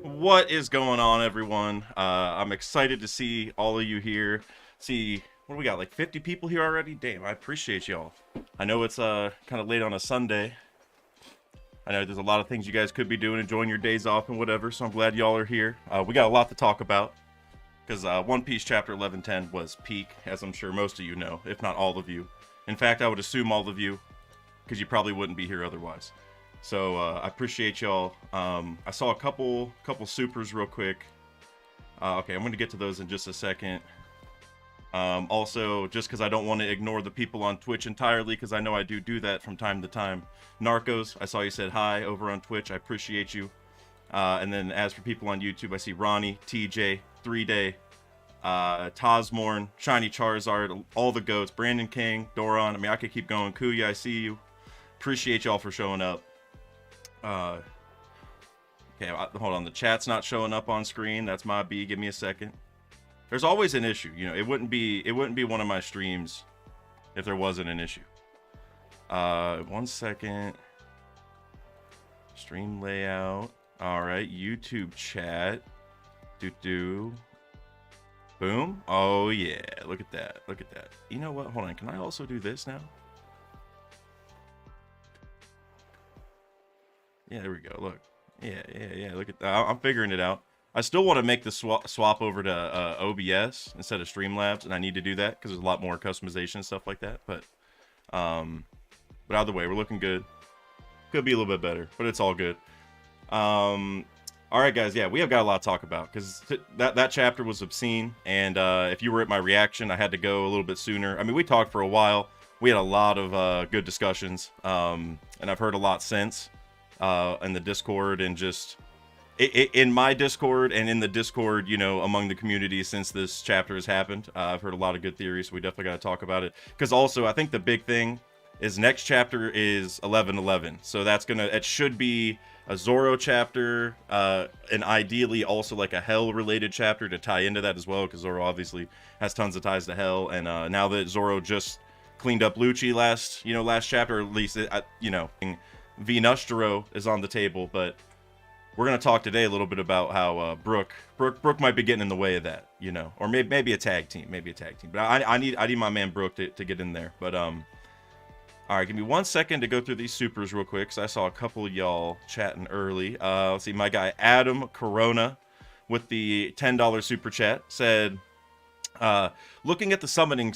What is going on, everyone? I'm excited to see all of you here. See, what do we got? Like 50 people here already? Damn, I appreciate y'all. I know it's kind of late on a Sunday. I know there's a lot of things you guys could be doing, enjoying your days off and whatever. So I'm glad y'all are here. We got a lot to talk about because One Piece chapter 1110 was peak, as I'm sure most of you know, if not all of you. In fact, I would assume all of you, because you probably wouldn't be here otherwise. So I appreciate y'all. I saw a couple supers real quick. Okay, I'm going to get to those in just a second. Also, just because I don't want to ignore the people on Twitch entirely, because I know I do that from time to time. Narcos, I saw you said hi over on Twitch. I appreciate you. And then as for people on YouTube, I see Ronnie, TJ, 3Day, Tosmorn, Shiny Charizard, all the goats, Brandon King, Doron. I mean, I could keep going. Kuya, I see you. Appreciate y'all for showing up. Okay, hold on. The chat's not showing up on screen. That's my B. Give me a second. There's always an issue. You know, it wouldn't be one of my streams if there wasn't an issue. 1 second. Stream layout. All right, YouTube chat. Boom. Oh yeah, look at that. Look at that. You know what? Hold on. Can I also do this now? Yeah, there we go. Look. Yeah. Look at that. I'm figuring it out. I still want to make the swap over to OBS instead of Streamlabs, and I need to do that because there's a lot more customization and stuff like that. But either way, we're looking good. Could be a little bit better, but it's all good. All right, guys. Yeah, we have got a lot to talk about because that chapter was obscene, and if you were at my reaction, I had to go a little bit sooner. I mean, we talked for a while. We had a lot of good discussions, and I've heard a lot since in the Discord and just in my Discord and in the Discord, you know, among the community since this chapter has happened. I've heard a lot of good theories, so we definitely got to talk about it. Because also, I think the big thing is next chapter is 1111, so it should be a Zoro chapter, and ideally also like a Hell related chapter to tie into that as well, because Zoro obviously has tons of ties to Hell, and now that Zoro just cleaned up Lucci last chapter, or at least Venustro is on the table, but we're gonna talk today a little bit about how Brook might be getting in the way of that, you know, or maybe a tag team, But I need my man Brook to get in there. But all right, give me 1 second to go through these supers real quick, because I saw a couple of y'all chatting early. Let's see, my guy Adam Corona with the $10 super chat said, looking at the summoning,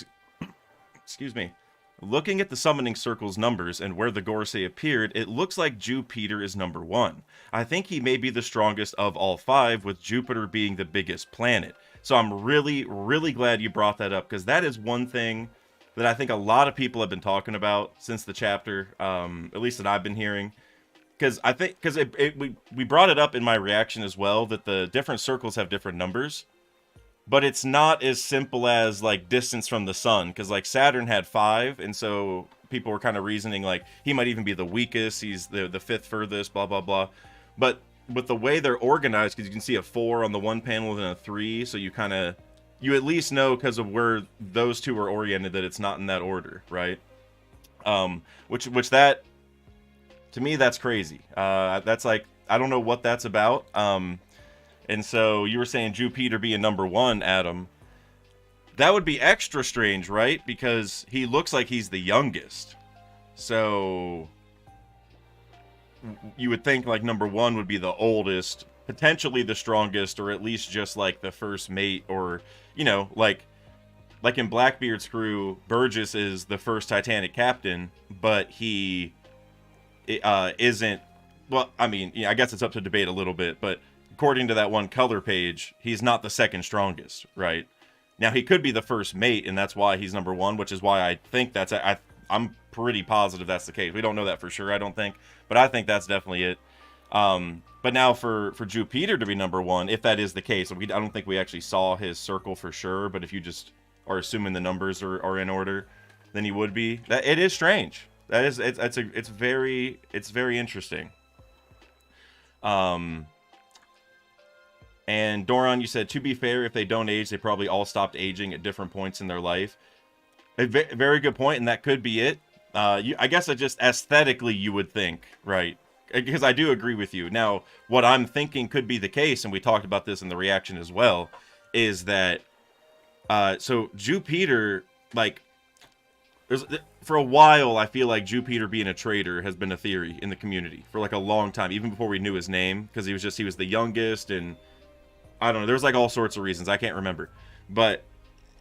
excuse me, looking at the summoning circle's numbers and where the Gorosei appeared, it looks like Jupiter is number 1. I think he may be the strongest of all 5, with Jupiter being the biggest planet. So I'm really, really glad you brought that up, because that is one thing that I think a lot of people have been talking about since the chapter, at least that I've been hearing. Because we brought it up in my reaction as well, that the different circles have different numbers. But it's not as simple as like distance from the sun, because like Saturn had 5, and so people were kind of reasoning like he might even be the weakest, he's the 5th furthest, blah blah blah. But with the way they're organized, because you can see a 4 on the one panel and a 3, so you at least know, because of where those two are oriented, that it's not in that order, right? Which that, to me, that's crazy. That's like, I don't know what that's about. And so you were saying Jupiter being number 1, Adam. That would be extra strange, right? Because he looks like he's the youngest. So you would think like number 1 would be the oldest, potentially the strongest, or at least just like the first mate, or, you know, like in Blackbeard's crew, Burgess is the first Titanic captain, but he isn't. Well, I mean, yeah, I guess it's up to debate a little bit, but according to that one color page, he's not the second strongest, right? Now, he could be the first mate, and that's why he's number 1, which is why I think I'm pretty positive that's the case. We don't know that for sure, I don't think, but I think that's definitely it. But now for Jupiter to be number 1, if that is the case, I don't think we actually saw his circle for sure, but if you just are assuming the numbers are in order, then he would be. It is strange. It's very interesting. And Doron, you said, to be fair, if they don't age, they probably all stopped aging at different points in their life. A very good point, and that could be it. I guess it just aesthetically you would think, right? Because I do agree with you. Now, what I'm thinking could be the case, and we talked about this in the reaction as well, is that so Jupiter, like, there's for a while I feel like Jupiter being a traitor has been a theory in the community for like a long time, even before we knew his name, because he was the youngest, and I don't know, there's like all sorts of reasons I can't remember, but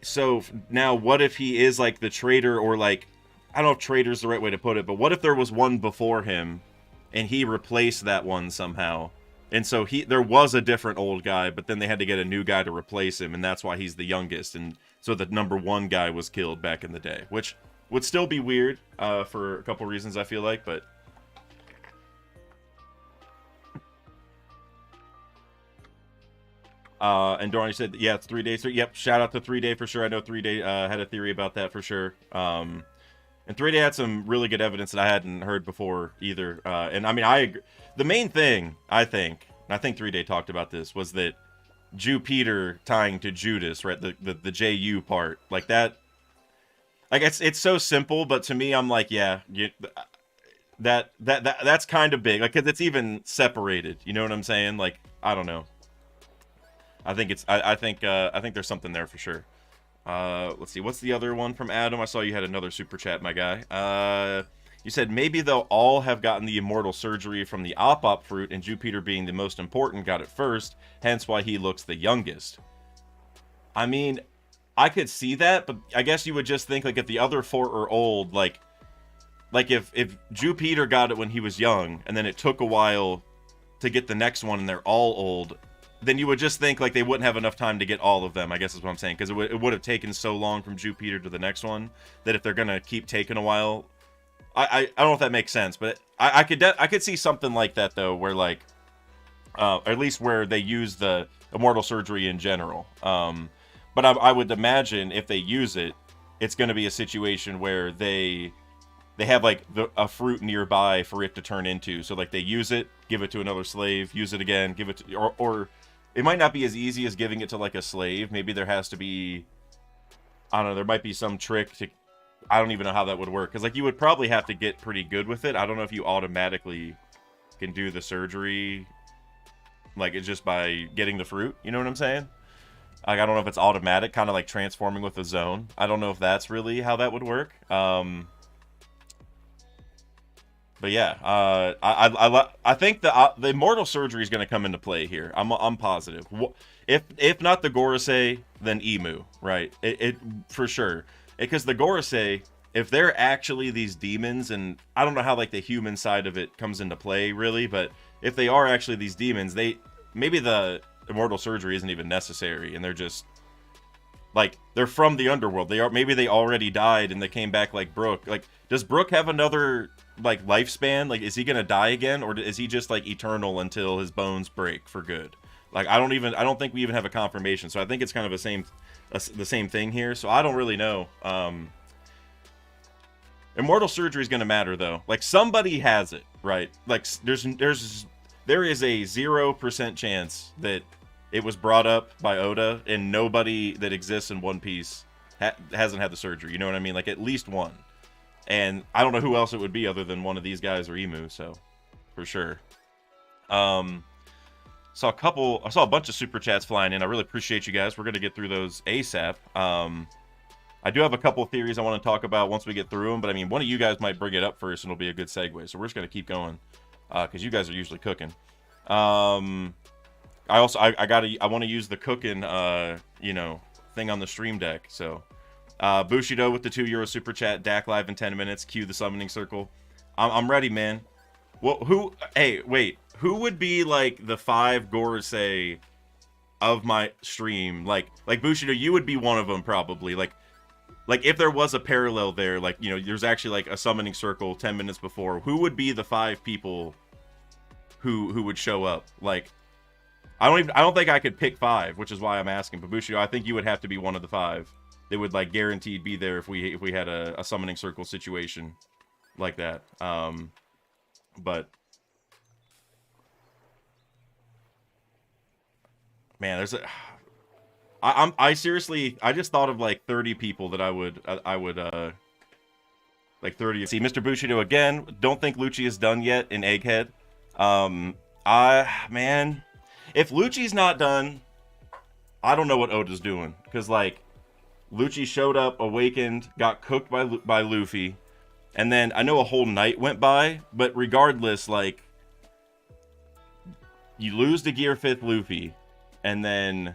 so now what if he is like the traitor, or like, I don't know if traitor's the right way to put it, but what if there was one before him and he replaced that one somehow, and so there was a different old guy, but then they had to get a new guy to replace him, and that's why he's the youngest, and so the number one guy was killed back in the day, which would still be weird for a couple reasons I feel like, but and Dorani said, yeah, it's 3 days. Yep, shout out to 3 Day for sure. I know 3 Day had a theory about that for sure. And 3 Day had some really good evidence that I hadn't heard before either. And I mean, I agree. The main thing, I think, and I think 3 Day talked about this, was that Jupiter tying to Judas, right? The JU part, like that. Like it's so simple, but to me, I'm like, yeah, that's kind of big. Like, 'cause it's even separated. You know what I'm saying? Like, I don't know. I think I think there's something there for sure. Let's see. What's the other one from Adam? I saw you had another super chat, my guy. You said maybe they'll all have gotten the immortal surgery from the op fruit, and Jupiter being the most important got it first, hence why he looks the youngest. I mean, I could see that, but I guess you would just think, like, if the other four are old, like if Jupiter got it when he was young, and then it took a while to get the next one, and they're all old, then you would just think like they wouldn't have enough time to get all of them, I guess is what I'm saying, because it would have taken so long from Jupiter to the next one that if they're gonna keep taking a while, I don't know if that makes sense, but I could see something like that though, where like at least where they use the immortal surgery in general. But I would imagine if they use it, it's going to be a situation where they have like a fruit nearby for it to turn into. So like they use it, give it to another slave, use it again, give it to, or it might not be as easy as giving it to like a slave. Maybe there has to be, I don't know, there might be some trick to, I don't even know how that would work. Because like you would probably have to get pretty good with it. I don't know if you automatically can do the surgery, like it's just by getting the fruit. You know what I'm saying? Like I don't know if it's automatic, kind of like transforming with the zone. I don't know if that's really how that would work. But yeah, I think the immortal surgery is going to come into play here. I'm positive. If not the Gorosei, then Emu, right? It for sure. Because the Gorosei, if they're actually these demons, and I don't know how like the human side of it comes into play really, but if they are actually these demons, maybe the immortal surgery isn't even necessary, and they're just like they're from the underworld. Maybe they already died and they came back like Brook. Like, does Brook have another like lifespan? Like, is he gonna die again, or is he just like eternal until his bones break for good? Like, I don't think we even have a confirmation. So I think it's kind of the same thing here. So I don't really know. Immortal surgery is gonna matter though. Like somebody has it, right? Like there is a 0% chance that it was brought up by Oda, and nobody that exists in One Piece hasn't had the surgery. You know what I mean? Like at least one. And I don't know who else it would be other than one of these guys or Emu. So for sure. I saw a bunch of super chats flying in. I really appreciate you guys. We're gonna get through those ASAP. I do have a couple of theories I want to talk about once we get through them, but I mean, one of you guys might bring it up first, and it'll be a good segue. So we're just gonna keep going because you guys are usually cooking. I want to use the cooking, thing on the stream deck. So, Bushido with the €2 super chat. Dak live in 10 minutes. Cue the summoning circle. I'm ready, man. Well, who would be like the 5 Gorosei of my stream? Like Bushido, you would be one of them probably. Like if there was a parallel there, like, there's actually like a summoning circle 10 minutes before. Who would be the 5 people who would show up? Like, I don't think I could pick 5, which is why I'm asking. But Bushido, I think you would have to be one of the 5 that would like guaranteed be there if we had a summoning circle situation like that. But man, I seriously, I just thought of like 30 people that I would like 30. See, Mr. Bushido again. Don't think Lucci is done yet in Egghead. Man, if Lucci's not done, I don't know what Oda's doing. Because, like, Lucci showed up, awakened, got cooked by Luffy. And then, I know a whole night went by. But regardless, like, you lose to Gear 5th Luffy. And then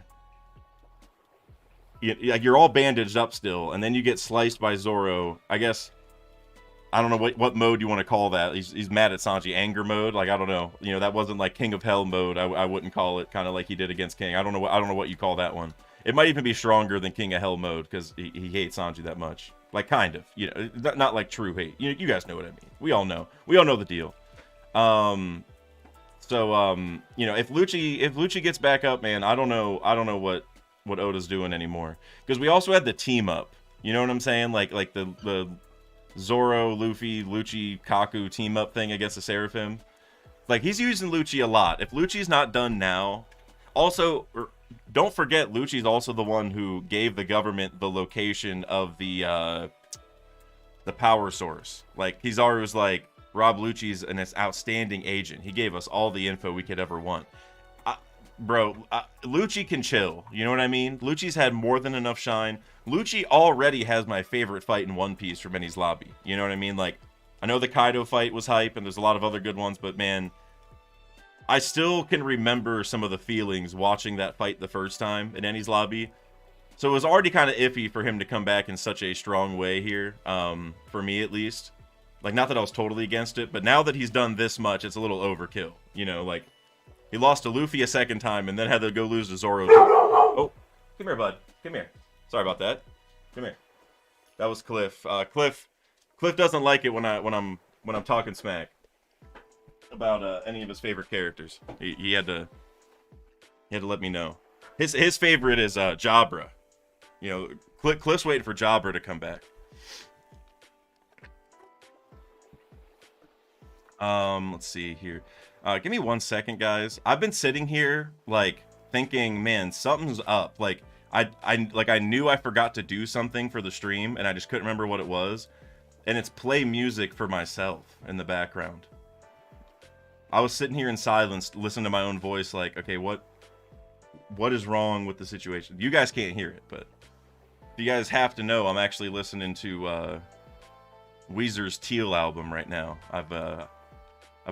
you're all bandaged up still. And then you get sliced by Zoro. I guess, I don't know what mode you want to call that. He's mad at Sanji. Anger mode? Like, I don't know. You know, that wasn't like King of Hell mode. I wouldn't call it, kind of like he did against King. I don't know what you call that one. It might even be stronger than King of Hell mode because he hates Sanji that much. Like, kind of. You know, not like true hate. You guys know what I mean. We all know. We all know the deal. So, you know, if Lucci gets back up, man, I don't know what Oda's doing anymore. Because we also had the team up. You know what I'm saying? Like the Zoro, Luffy, Lucci, Kaku team up thing against the Seraphim. Like, he's using Lucci a lot. If Lucci's not done now, also, don't forget Lucci's also the one who gave the government the location of the power source. Like, he's always like, Rob Lucci's an outstanding agent. He gave us all the info we could ever want. Lucci can chill. You know what I mean? Lucci's had more than enough shine. Lucci already has my favorite fight in One Piece from Enies Lobby. You know what I mean? Like, I know the Kaido fight was hype, and there's a lot of other good ones, but man, I still can remember some of the feelings watching that fight the first time in Enies Lobby. So it was already kind of iffy for him to come back in such a strong way here, for me at least. Like, not that I was totally against it, but now that he's done this much, it's a little overkill. You know, like, he lost to Luffy a second time and then had to go lose to Zoro. Oh, come here, bud. Come here. Sorry about that. Come here. That was Cliff. Cliff doesn't like it when I'm talking smack about any of his favorite characters. He had to let me know. His favorite is Jabra. You know, Cliff's waiting for Jabra to come back. Let's see here. Give me 1 second, guys. I've been sitting here, like, thinking, man, something's up. Like, I knew I forgot to do something for the stream, and I just couldn't remember what it was. And it's play music for myself in the background. I was sitting here in silence, listening to my own voice, like, okay, what is wrong with the situation? You guys can't hear it, but you guys have to know I'm actually listening to Weezer's Teal album right now. I've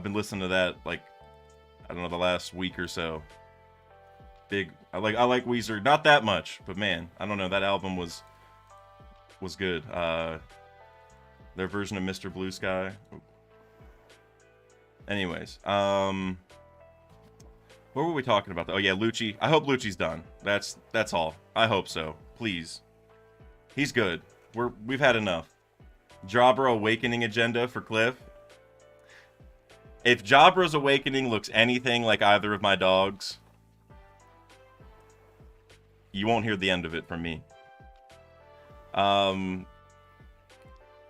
been listening to that, like, I don't know, the last week or so. I like Weezer, not that much, but man, I don't know, that album was good. Their version of Mr. Blue Sky. Anyways, what were we talking about? Oh yeah, Lucci. I hope Lucci's done. That's all. I hope so. Please. He's good. We've had enough. Jabra Awakening agenda for Cliff. If Jabra's Awakening looks anything like either of my dogs, you won't hear the end of it from me.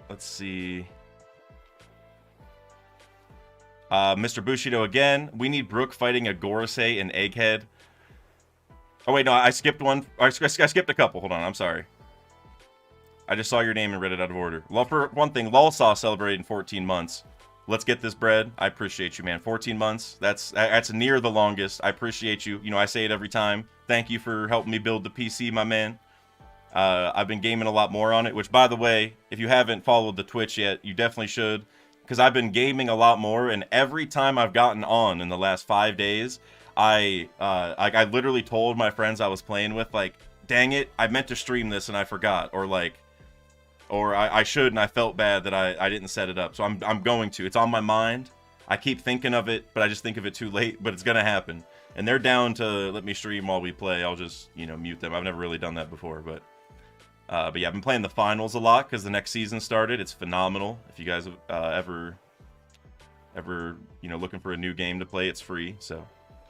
Let's see. Mr. Bushido again. We need Brook fighting a Gorosei and Egghead. Oh wait, no, I skipped one. I skipped a couple. Hold on, I'm sorry. I just saw your name and read it out of order. For one thing, Lolsaw celebrating 14 months. Let's get this bread. I appreciate you, man. 14 months. That's near the longest. I appreciate you. You know, I say it every time. Thank you for helping me build the PC, my man. I've been gaming a lot more on it, which, by the way, if you haven't followed the Twitch yet, you definitely should, because I've been gaming a lot more, and every time I've gotten on in the last 5 days, I literally told my friends I was playing with, like, dang it, I meant to stream this and I forgot, or I should and I felt bad that I didn't set it up. So I'm going to. It's on my mind. I keep thinking of it, but I just think of it too late, but it's gonna happen. And they're down to let me stream while we play. I'll just, you know, mute them. I've never really done that before, but yeah, I've been playing the finals a lot because the next season started. It's phenomenal. If you guys ever, you know, looking for a new game to play, it's free. So,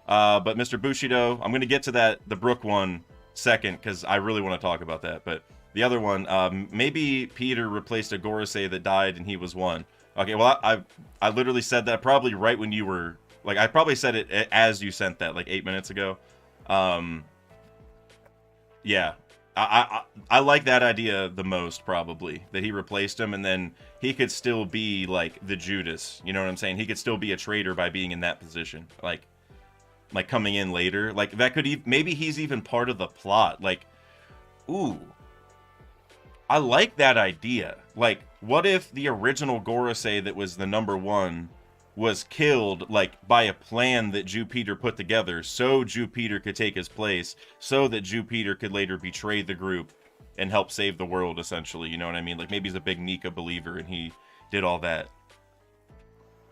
but Mr. Bushido, I'm gonna get to the Brook one second because I really want to talk about that. But the other one, maybe Peter replaced a Gorosei that died and he was one. Okay, well, I literally said that probably right when you were, like, I probably said it as you sent that, like 8 minutes ago. Yeah, I like that idea the most, probably, that he replaced him, and then he could still be like the Judas. You know what I'm saying? He could still be a traitor by being in that position, like coming in later. Like that could maybe he's even part of the plot. Like, ooh, I like that idea. Like, what if the original Gorosei that was the #1 was killed, like, by a plan that Jupiter put together, so Jupiter could take his place, so that Jupiter could later betray the group and help save the world, essentially. You know what I mean? Like, maybe he's a big Nika believer and he did all that.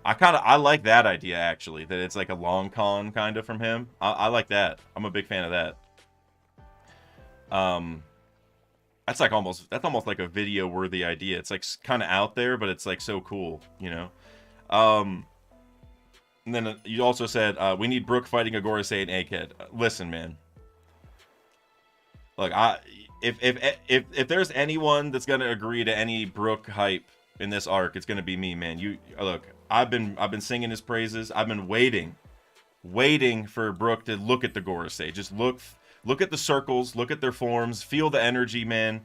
I like that idea, actually, that it's like a long con kind of from him. I like that. I'm a big fan of that. That's almost like a video worthy idea. It's like kind of out there, but it's like so cool, you know. And then you also said we need Brook fighting a Gorosei and Egghead. Listen, man. Look, if there's anyone that's gonna agree to any Brook hype in this arc, it's gonna be me, man. You look, I've been singing his praises. I've been waiting for Brook to look at the Gorosei. Just look at the circles, look at their forms, feel the energy, man.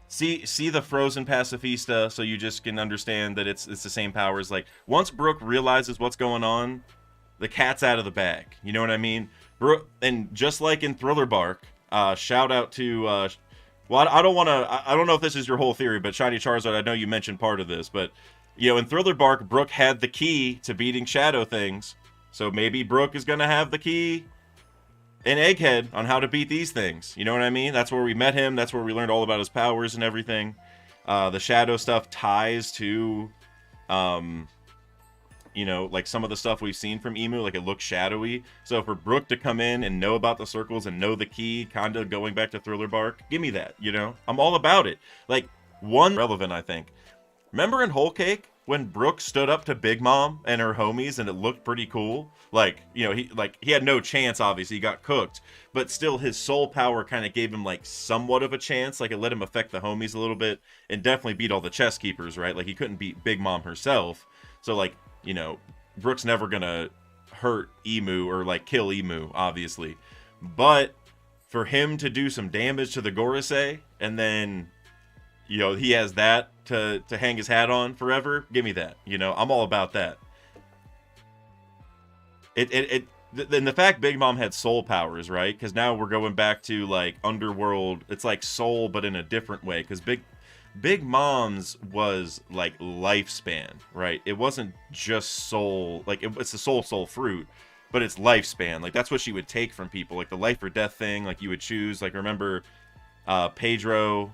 See the frozen pacifista, so you just can understand that it's the same powers. Like, once Brook realizes what's going on, the cat's out of the bag. You know what I mean? Brook, and just like in Thriller Bark, shout out to well, I don't know if this is your whole theory, but Shiny Charizard, I know you mentioned part of this, but you know, in Thriller Bark, Brook had the key to beating Shadow things, so maybe Brook is gonna have the key in Egghead on how to beat these things. You know what I mean? That's where we met him. That's where we learned all about his powers and everything. The Shadow stuff ties to, you know, like some of the stuff we've seen from Emu, like it looks shadowy. So for Brook to come in and know about the circles and know the key, kind of going back to Thriller Bark, give me that, you know? I'm all about it. Like, one relevant, I think. Remember in Whole Cake when Brook stood up to Big Mom and her homies and it looked pretty cool? Like, you know, he had no chance, obviously, he got cooked, but still his soul power kind of gave him like somewhat of a chance. Like, it let him affect the homies a little bit and definitely beat all the chess keepers, right? Like, he couldn't beat Big Mom herself. So, like, you know, Brook's never gonna hurt Emu or like kill Emu, obviously. But for him to do some damage to the Gorosei and then, you know, he has that to hang his hat on forever, give me that. You know, I'm all about that. And the fact Big Mom had soul powers, right? Because now we're going back to like Underworld. It's like soul, but in a different way. Because Big Mom's was like lifespan, right? It wasn't just soul. Like it's the soul fruit, but it's lifespan. Like that's what she would take from people, like the life or death thing. Like you would choose. Like remember, Pedro,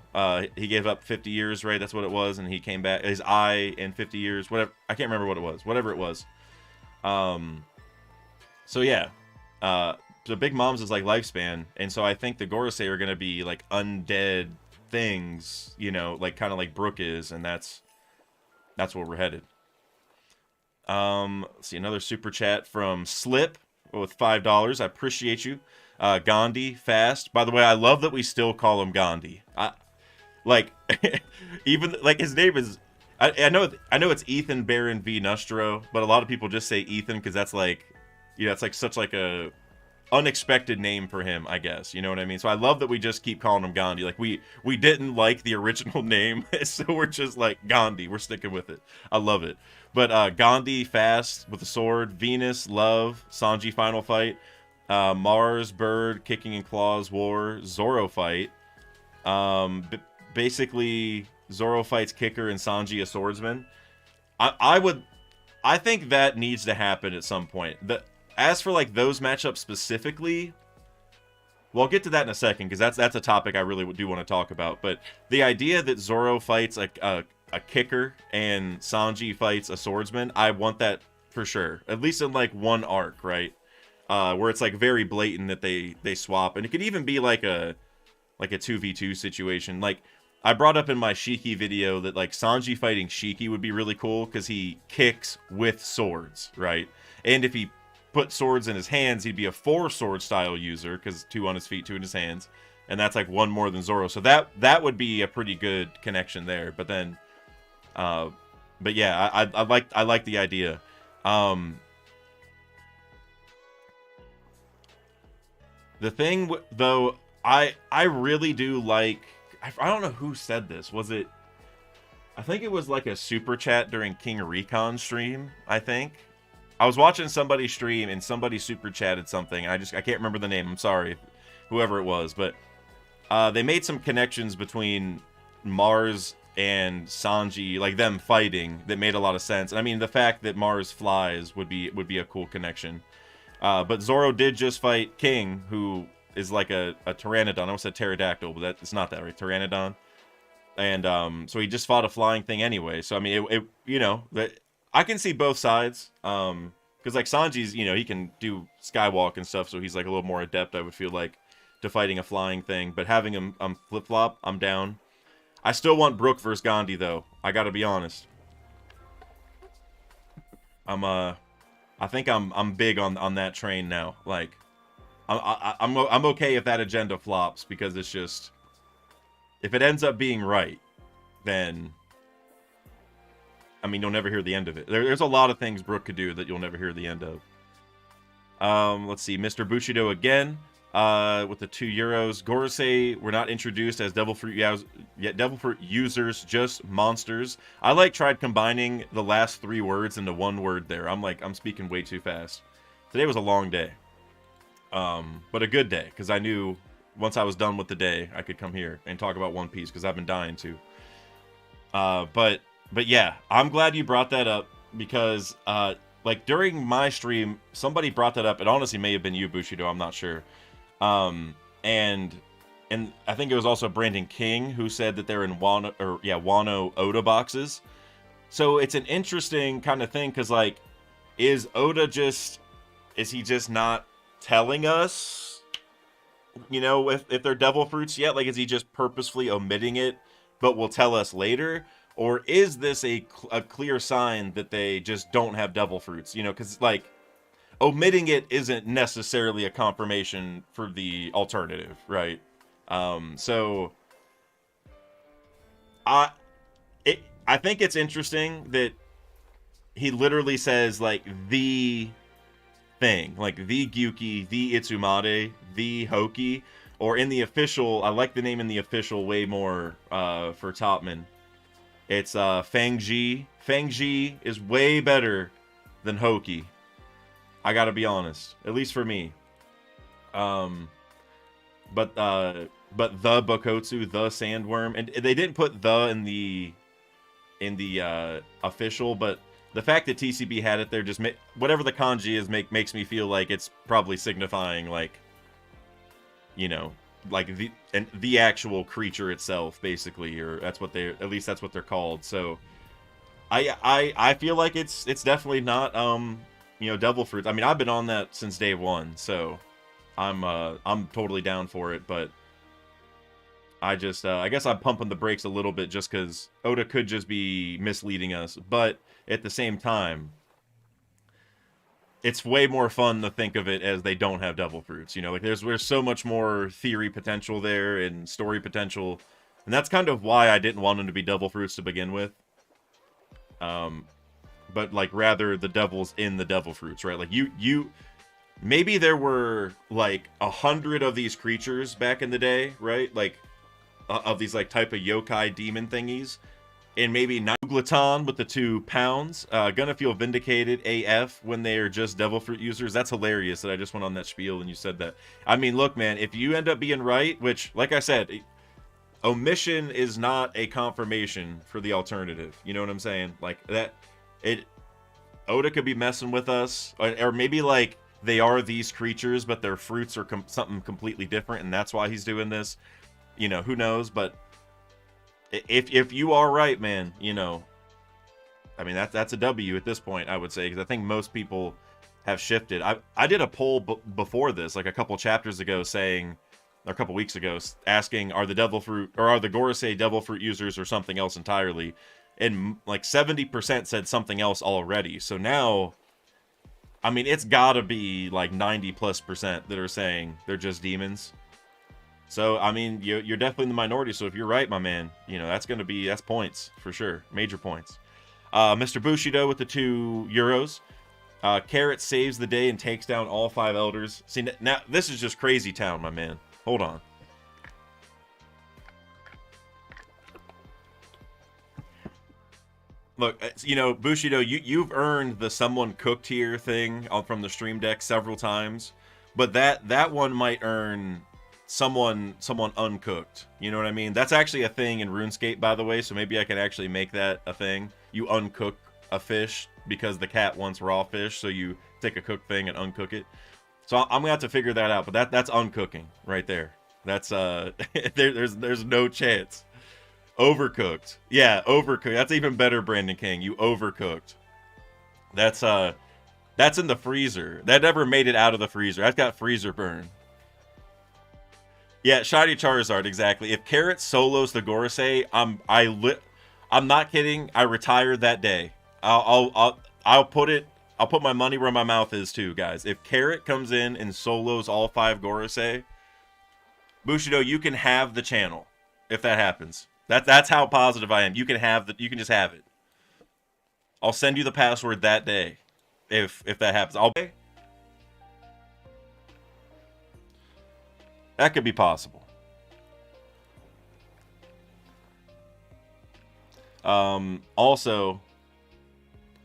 he gave up 50 years, right? That's what it was, and he came back. His eye in 50 years, whatever. I can't remember what it was. Whatever it was. So yeah, so Big Mom's is like lifespan, and so I think the Gorosei are gonna be like undead things, you know, like kind of like Brook is, and that's where we're headed. Let's see, another super chat from Slip with $5. I appreciate you. Gandhi fast. By the way, I love that we still call him Gandhi. Like even like his name is. I know it's Ethan Baron V Nustro, but a lot of people just say Ethan because that's like. Yeah, it's like such like a unexpected name for him, I guess. You know what I mean? So I love that we just keep calling him Gandhi. Like we didn't like the original name, so we're just like Gandhi. We're sticking with it. I love it. But Gandhi fast with the sword, Venus love, Sanji final fight, Mars bird kicking and claws war, Zoro fight. Basically Zoro fights Kicker and Sanji a swordsman. I think that needs to happen at some point. As for like those matchups specifically, well, I'll get to that in a second because that's a topic I really do want to talk about. But the idea that Zoro fights a kicker and Sanji fights a swordsman, I want that for sure. At least in like one arc, right? Where it's like very blatant that they swap, and it could even be like a 2v2 situation. Like I brought up in my Shiki video that like Sanji fighting Shiki would be really cool because he kicks with swords, right? And if he put swords in his hands, he'd be a 4-sword style user because 2 on his feet, 2 in his hands, and that's like 1 more than Zoro. So that would be a pretty good connection there. But then, but yeah, I like the idea. The thing though, I really do like. I don't know who said this. Was it? I think it was like a super chat during King Recon stream. I think I was watching somebody stream and somebody super chatted something. I can't remember the name. I'm sorry, whoever it was, but they made some connections between Mars and Sanji, like them fighting, that made a lot of sense. And I mean, the fact that Mars flies would be a cool connection. But Zoro did just fight King, who is like a pteranodon. I almost said pterodactyl, but it's not that, right? Pteranodon. And so he just fought a flying thing anyway. So I mean, it you know, I can see both sides. Because like Sanji's, you know, he can do skywalk and stuff, so he's like a little more adept, I would feel like, to fighting a flying thing. But having him flip flop, I'm down. I still want Brook versus Gandhi though. I gotta be honest. I think I'm big on that train now. Like, I'm okay if that agenda flops, because it's just, if it ends up being right, then I mean, you'll never hear the end of it. There's a lot of things Brook could do that you'll never hear the end of. Let's see, Mr. Bushido again, with the €2. Gorosei were not introduced as Devil Fruit users, just monsters. I tried combining the last 3 words into one word there. I'm speaking way too fast. Today was a long day. But a good day, because I knew once I was done with the day, I could come here and talk about One Piece, because I've been dying to. But yeah, I'm glad you brought that up, because like during my stream, somebody brought that up. It honestly may have been you, Bushido. I'm not sure. And I think it was also Brandon King who said that they're in Wano Oda boxes. So it's an interesting kind of thing, because like, is he just not telling us, you know, if they're devil fruits yet? Like, is he just purposefully omitting it, but will tell us later? Or is this a clear sign that they just don't have devil fruits? You know, because like, omitting it isn't necessarily a confirmation for the alternative, right? So I think it's interesting that he literally says like the thing, like the Gyuki, the Itsumade, the Hoki, or in the official, I like the name in the official way more for Topman. It's Fangji. Fangji is way better than Hoki. I gotta be honest, at least for me. But the Bokotsu, the Sandworm, and they didn't put the in the official, but the fact that TCB had it there just whatever the kanji is makes me feel like it's probably signifying, like, you know, like the actual creature itself, basically, or at least that's what they're called. So I feel like it's definitely not you know, devil fruits. I mean, I've been on that since day one, so I'm totally down for it. But I guess I'm pumping the brakes a little bit, just because Oda could just be misleading us. But at the same time, it's way more fun to think of it as they don't have devil fruits. You know, like there's so much more theory potential there and story potential, and that's kind of why I didn't want them to be devil fruits to begin with. But like, rather the devil's in the devil fruits, right? Like you maybe there were like 100 of these creatures back in the day, right? Like of these like type of yokai demon thingies, and maybe Nuglaton with the 2 pounds, gonna feel vindicated AF when they are just devil fruit users. That's hilarious that I just went on that spiel and you said that. I mean, look, man, if you end up being right, which, like I said, omission is not a confirmation for the alternative. You know what I'm saying? Like that, Oda could be messing with us, or maybe like they are these creatures, but their fruits are something completely different, and that's why he's doing this. You know, who knows? But if you are right, man, you know, I mean, that's a W at this point, I would say, because I think most people have shifted. I did a poll before this, like a couple chapters ago, saying, or a couple weeks ago, asking, are the devil fruit, or are the Gorosei devil fruit users, or something else entirely? And like 70% said something else already. So now, I mean, it's gotta be like 90+% that are saying they're just demons. So, I mean, you're definitely in the minority. So if you're right, my man, you know, that's points for sure. Major points. Mr. Bushido with the €2. Carrot saves the day and takes down all 5 elders. See, now this is just crazy town, my man. Hold on. Look, you know, Bushido, you've earned the someone cooked here thing from the stream deck several times, but that one might earn someone uncooked. You know what I mean? That's actually a thing in RuneScape, by the way. So maybe I can actually make that a thing. You uncook a fish because the cat wants raw fish, so you take a cooked thing and uncook it. So I'm gonna have to figure that out. But that's uncooking right there. That's there's no chance. Overcooked. Yeah, overcooked. That's even better, Brandon King. You overcooked. That's in the freezer. That never made it out of the freezer. That's got freezer burn. Yeah, Shiny Charizard, exactly. If Carrot solos the Gorosei, I'm not kidding. I retired that day. I'll put my money where my mouth is too, guys. If Carrot comes in and solos all 5 Gorosei, Bushido, you can have the channel if that happens. That's how positive I am. You can just have it. I'll send you the password that day if that happens. That could be possible. Also,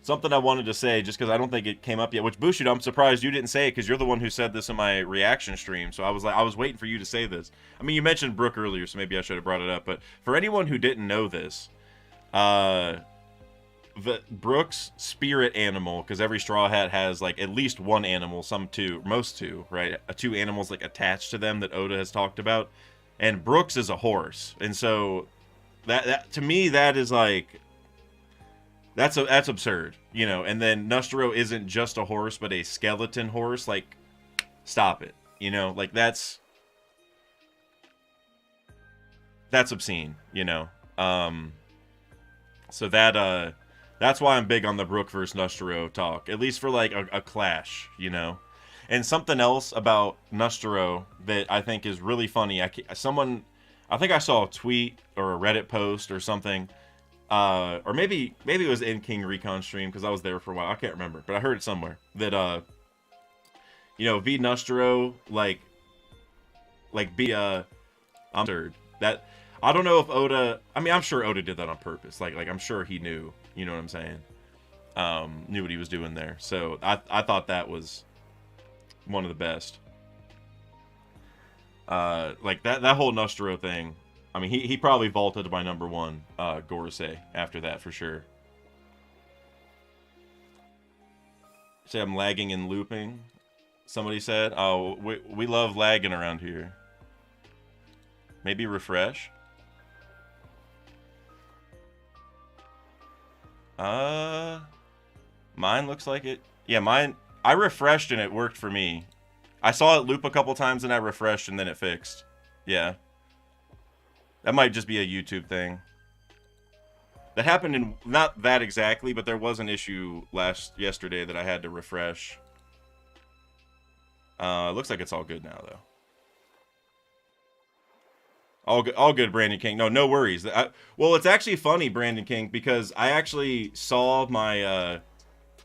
something I wanted to say, just because I don't think it came up yet, which Bushido, I'm surprised you didn't say it, because you're the one who said this in my reaction stream, so I was waiting for you to say this. I mean, you mentioned Brook earlier, so maybe I should have brought it up, but for anyone who didn't know this, Brook's spirit animal, because every Straw Hat has, like, at least one animal, most two, right? 2 animals, like, attached to them that Oda has talked about, and Brook's is a horse, and so, that to me, that is, like... That's absurd, you know. And then Nustro isn't just a horse, but a skeleton horse. Like, stop it, you know. Like that's obscene, you know. So that's why I'm big on the Brook versus Nustro talk, at least for like a clash, you know. And something else about Nustro that I think is really funny. I think I saw a tweet or a Reddit post or something. Or maybe it was in King Recon stream, because I was there for a while. I can't remember, but I heard it somewhere that you know, V Nustro be absurd. That I don't know if Oda. I mean, I'm sure Oda did that on purpose. Like I'm sure he knew. You know what I'm saying? Knew what he was doing there. So I thought that was one of the best. Like that whole Nustro thing. I mean, he probably vaulted my number 1 Gorosei after that for sure. Say I'm lagging and looping. Somebody said, "Oh, we love lagging around here." Maybe refresh. Mine looks like it. Yeah, mine. I refreshed and it worked for me. I saw it loop a couple times and I refreshed and then it fixed. Yeah. That might just be a YouTube thing. That happened in, not that exactly, but there was an issue yesterday that I had to refresh. Looks like it's all good now, though. All good, Brandon King. No worries. Well, it's actually funny, Brandon King, because I actually saw my,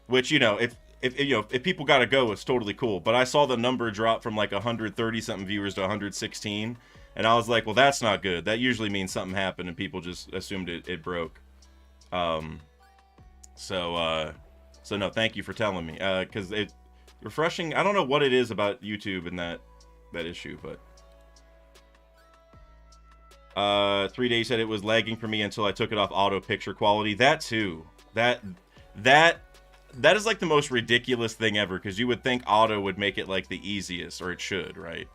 which, you know, if people gotta go, it's totally cool. But I saw the number drop from like 130 something viewers to 116. And I was like, well, that's not good. That usually means something happened and people just assumed it broke. So no, thank you for telling me. Because it refreshing. I don't know what it is about YouTube and that issue, but 3 days said it was lagging for me until I took it off auto picture quality. That too. That is like the most ridiculous thing ever, because you would think auto would make it like the easiest, or it should, right?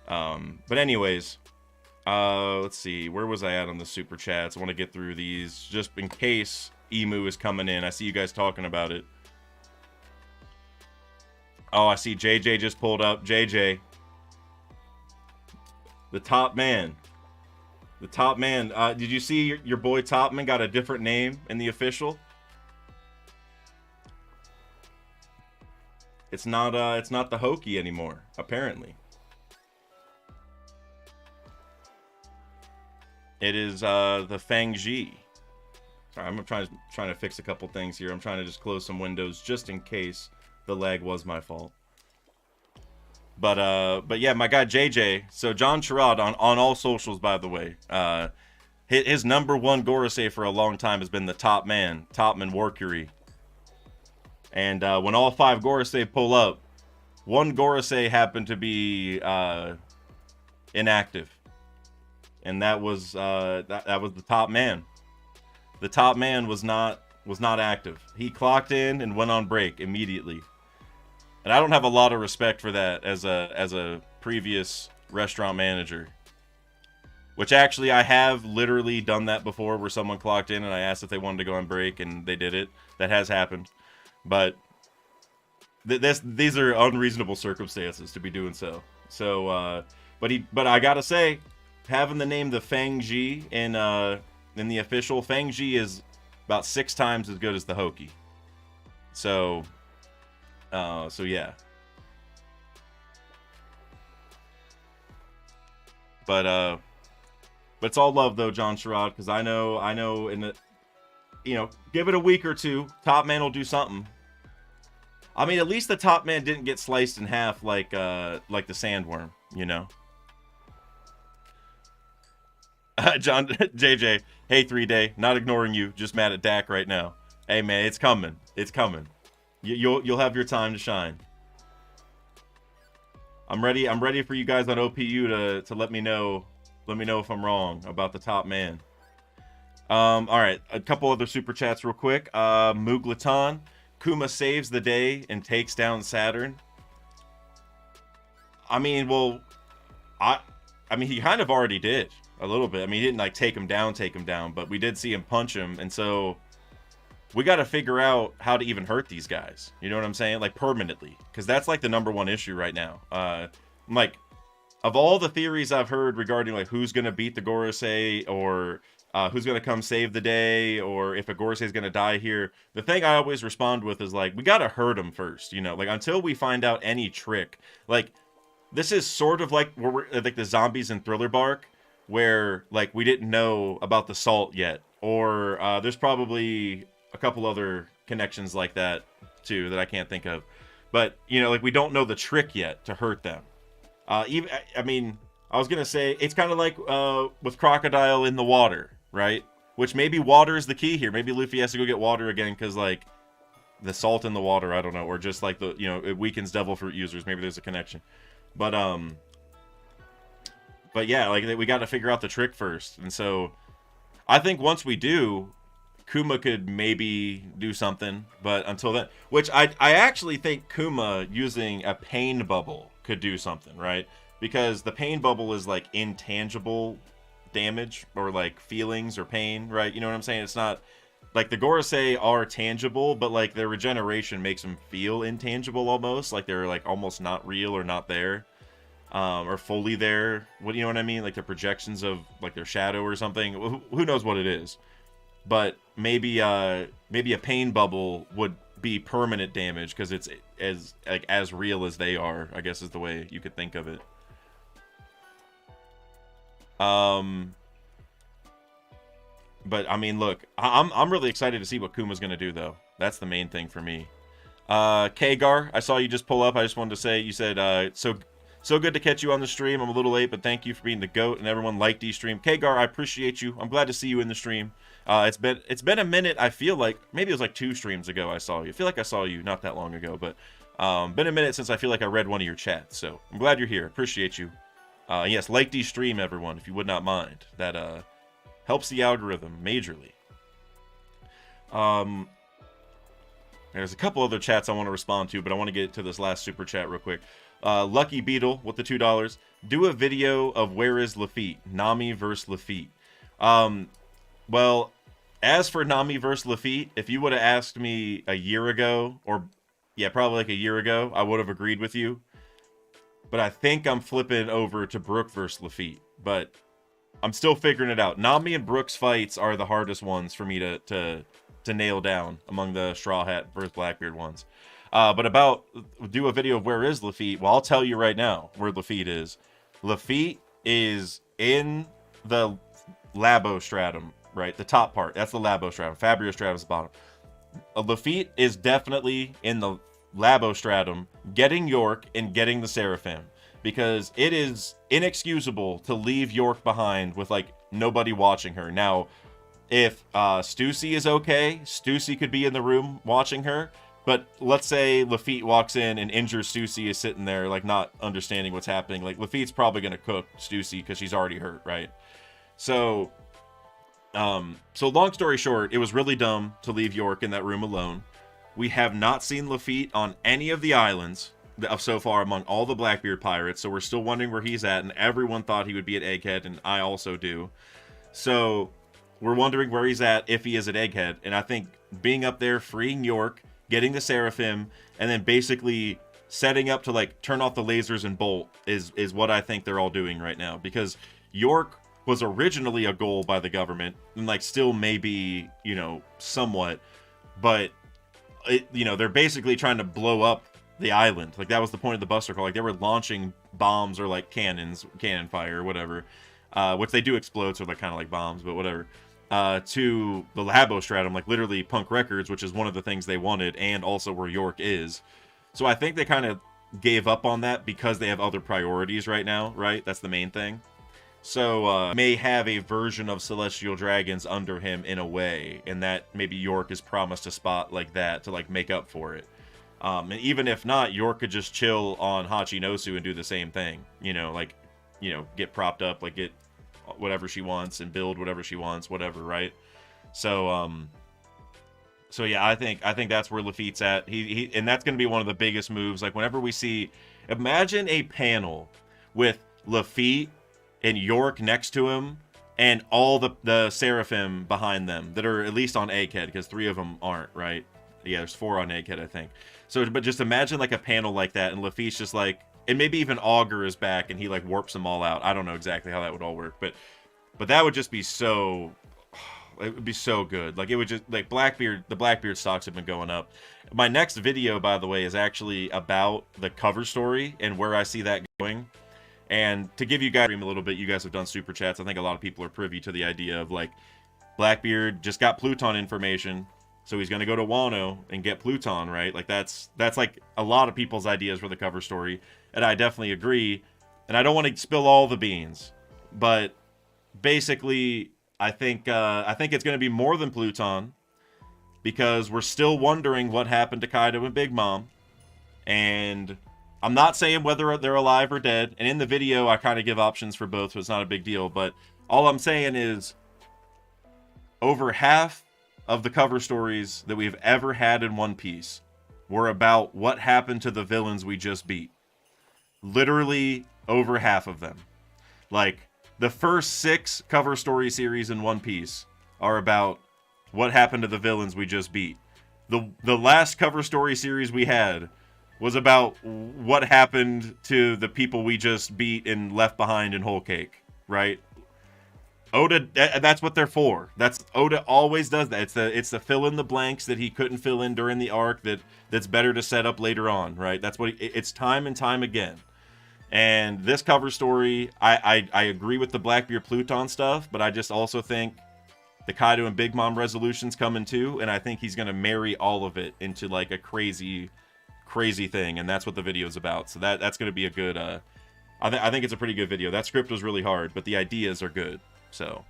But anyways, let's see, where was I at on the super chats? I want to get through these just in case Emu is coming in. I see you guys talking about it. Oh, I see JJ just pulled up. JJ, the top man. The top man. Did you see your boy Topman got a different name in the official? It's not the Hokey anymore, apparently. It is the Fang Ji. Sorry, I'm trying to fix a couple things here. I'm trying to just close some windows just in case the lag was my fault. But yeah, my guy JJ. So John Sherrod on all socials, by the way, his number one Gorosei for a long time has been the Topman Warcury. And when all 5 Gorosei pull up, one Gorosei happened to be inactive, and that was that was the Topman. The Topman was not active. He clocked in and went on break immediately. And I don't have a lot of respect for that as a previous restaurant manager. Which actually I have literally done that before, where someone clocked in and I asked if they wanted to go on break and they did it. That has happened. But these are unreasonable circumstances to be doing so. So but I gotta say, having the name the Fang Ji in the official, Fang Ji is about 6 times as good as the Hoki. So yeah. But it's all love though, John Sherrod, because I know in the, you know, give it a week or two, Top Man will do something. I mean, at least the Top Man didn't get sliced in half like the Sandworm, you know. John JJ, hey 3-Day, not ignoring you, just mad at Dak right now. Hey man, it's coming. It's coming. You'll have your time to shine. I'm ready for you guys on OPU to let me know if I'm wrong about the Top Man. All right, a couple other super chats real quick. Muglatan, Kuma saves the day and takes down Saturn. I mean, well, I mean, he kind of already did a little bit. I mean, he didn't like take him down, but we did see him punch him, and so we got to figure out how to even hurt these guys. You know what I'm saying? Like permanently, because that's like the #1 issue right now. Like, of all the theories I've heard regarding like who's gonna beat the Gorosei, or who's gonna come save the day, or if a Gorosei is gonna die here, the thing I always respond with is like, we gotta hurt him first. You know, like until we find out any trick. Like, this is sort of like we're like the zombies in Thriller Bark, where like we didn't know about the salt yet, or there's probably a couple other connections like that too that I can't think of, but you know, like we don't know the trick yet to hurt them. I mean, I was gonna say it's kind of like with Crocodile in the water, right? Which maybe water is the key here. Maybe Luffy has to go get water again because like the salt in the water, I don't know, or just like the, you know, it weakens Devil Fruit users. Maybe there's a connection, but yeah, like we got to figure out the trick first, and so I think once we do, Kuma could maybe do something, but until then, which I actually think Kuma using a pain bubble could do something, right? Because the pain bubble is like intangible damage, or like feelings or pain, right? You know what I'm saying? It's not like the Gorosei are tangible, but like their regeneration makes them feel intangible almost, like they're like almost not real or not there, or fully there. What, you know what I mean? Like the projections of like their shadow or something. Who knows what it is? But maybe a pain bubble would be permanent damage because it's as real as they are, I guess is the way you could think of it. But I mean, look, I'm really excited to see what Kuma's gonna do though. That's the main thing for me. Kagar, I saw you just pull up. I just wanted to say, you said so good to catch you on the stream. I'm a little late, but thank you for being the GOAT, and everyone liked D-Stream. Kagar, I appreciate you. I'm glad to see you in the stream. It's been a minute. I feel like maybe it was like 2 streams ago I saw you. I feel like I saw you not that long ago, but been a minute since I feel like I read one of your chats. So I'm glad you're here. Appreciate you. Yes, like D-Stream, everyone, if you would not mind. That helps the algorithm majorly. There's a couple other chats I want to respond to, but I want to get to this last super chat real quick. Lucky Beetle with the $2. Do a video of where is Lafitte? Nami versus Lafitte. Well, as for Nami versus Lafitte, if you would have asked me a year ago, or yeah, probably like a year ago, I would have agreed with you. But I think I'm flipping over to Brook versus Lafitte. But I'm still figuring it out. Nami and Brook's fights are the hardest ones for me to nail down among the Straw Hat versus Blackbeard ones. But about do a video of where is Lafitte, well, I'll tell you right now where Lafitte is. Lafitte is in the Labostratum, right? The top part. That's the Labostratum. Fabriostratum is the bottom. Lafitte is definitely in the Labostratum, getting York and getting the Seraphim. Because it is inexcusable to leave York behind with like nobody watching her. Now, if Stussy is okay, Stussy could be in the room watching her. But let's say Lafitte walks in and injures Stussy, is sitting there, like, not understanding what's happening. Like, Lafitte's probably going to cook Stussy because she's already hurt, right? So, so long story short, it was really dumb to leave York in that room alone. We have not seen Lafitte on any of the islands so far among all the Blackbeard pirates, so we're still wondering where he's at, and everyone thought he would be at Egghead, and I also do. So, we're wondering where he's at, if he is at Egghead, and I think being up there, freeing York, getting the Seraphim, and then basically setting up to, like, turn off the lasers and bolt is what I think they're all doing right now. Because York was originally a goal by the government, and, like, still maybe, you know, somewhat. But, you know, they're basically trying to blow up the island. Like, that was the point of the Buster Call. Like, they were launching bombs or, like, cannon fire or whatever. Which they do explode, so they're kind of like bombs, but whatever. To the Labostratum, like literally Punk Records, which is one of the things they wanted, and also where York is. So I think they kind of gave up on that because they have other priorities right now, right? That's the main thing. So may have a version of Celestial Dragons under him in a way, and that maybe York is promised a spot like that to like make up for it. And even if not, York could just chill on Hachinosu and do the same thing, you know, like, you know, get propped up, like get whatever she wants and build whatever she wants, whatever, right? So so yeah, I think that's where Lafitte's at. He and that's going to be one of the biggest moves. Like whenever we see, imagine a panel with Lafitte and York next to him and all the Seraphim behind them that are at least on Egghead, because 3 of them aren't, right? Yeah, there's 4 on Egghead, I think. So but just imagine like a panel like that, and Lafitte's just like, and maybe even Augur is back and he like warps them all out. I don't know exactly how that would all work, but that would just be so, it would be so good. Like it would just, like Blackbeard, the Blackbeard stocks have been going up. My next video, by the way, is actually about the cover story and where I see that going. And to give you guys a little bit, you guys have done super chats. I think a lot of people are privy to the idea of like Blackbeard just got Pluton information, so he's going to go to Wano and get Pluton, right? Like that's like a lot of people's ideas for the cover story, and I definitely agree. And I don't want to spill all the beans, but basically I think it's going to be more than Pluton, because we're still wondering what happened to Kaido and Big Mom. And I'm not saying whether they're alive or dead, and in the video I kind of give options for both, so it's not a big deal, but all I'm saying is over half of the cover stories that we've ever had in One Piece were about what happened to the villains we just beat. Literally over half of them. Like, the first 6 cover story series in One Piece are about what happened to the villains we just beat. The last cover story series we had was about what happened to the people we just beat and left behind in Whole Cake, right? Oda, that's what they're for. Oda always does that. It's the fill in the blanks that he couldn't fill in during the arc that's better to set up later on, right? That's what it's time and time again. And this cover story, I agree with the Blackbeard Pluton stuff, but I just also think the Kaido and Big Mom resolution's coming too, and I think he's gonna marry all of it into like a crazy thing, and that's what the video is about. So that's gonna be a good. I think it's a pretty good video. That script was really hard, but the ideas are good. So,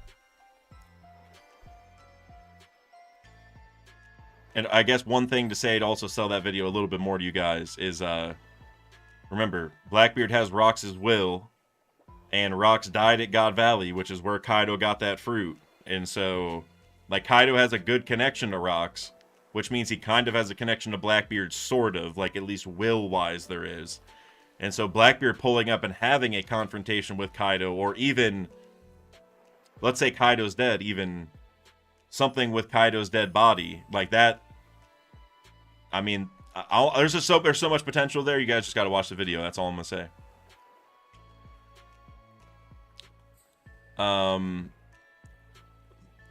and I guess one thing to say to also sell that video a little bit more to you guys is, remember, Blackbeard has Rox's will, and Rox died at God Valley, which is where Kaido got that fruit. And so, like, Kaido has a good connection to Rox, which means he kind of has a connection to Blackbeard, sort of, like, at least will-wise there is. And so Blackbeard pulling up and having a confrontation with Kaido, or even, let's say Kaido's dead, even something with Kaido's dead body, like that, I mean, there's so much potential there. You guys just got to watch the video. That's all I'm gonna say.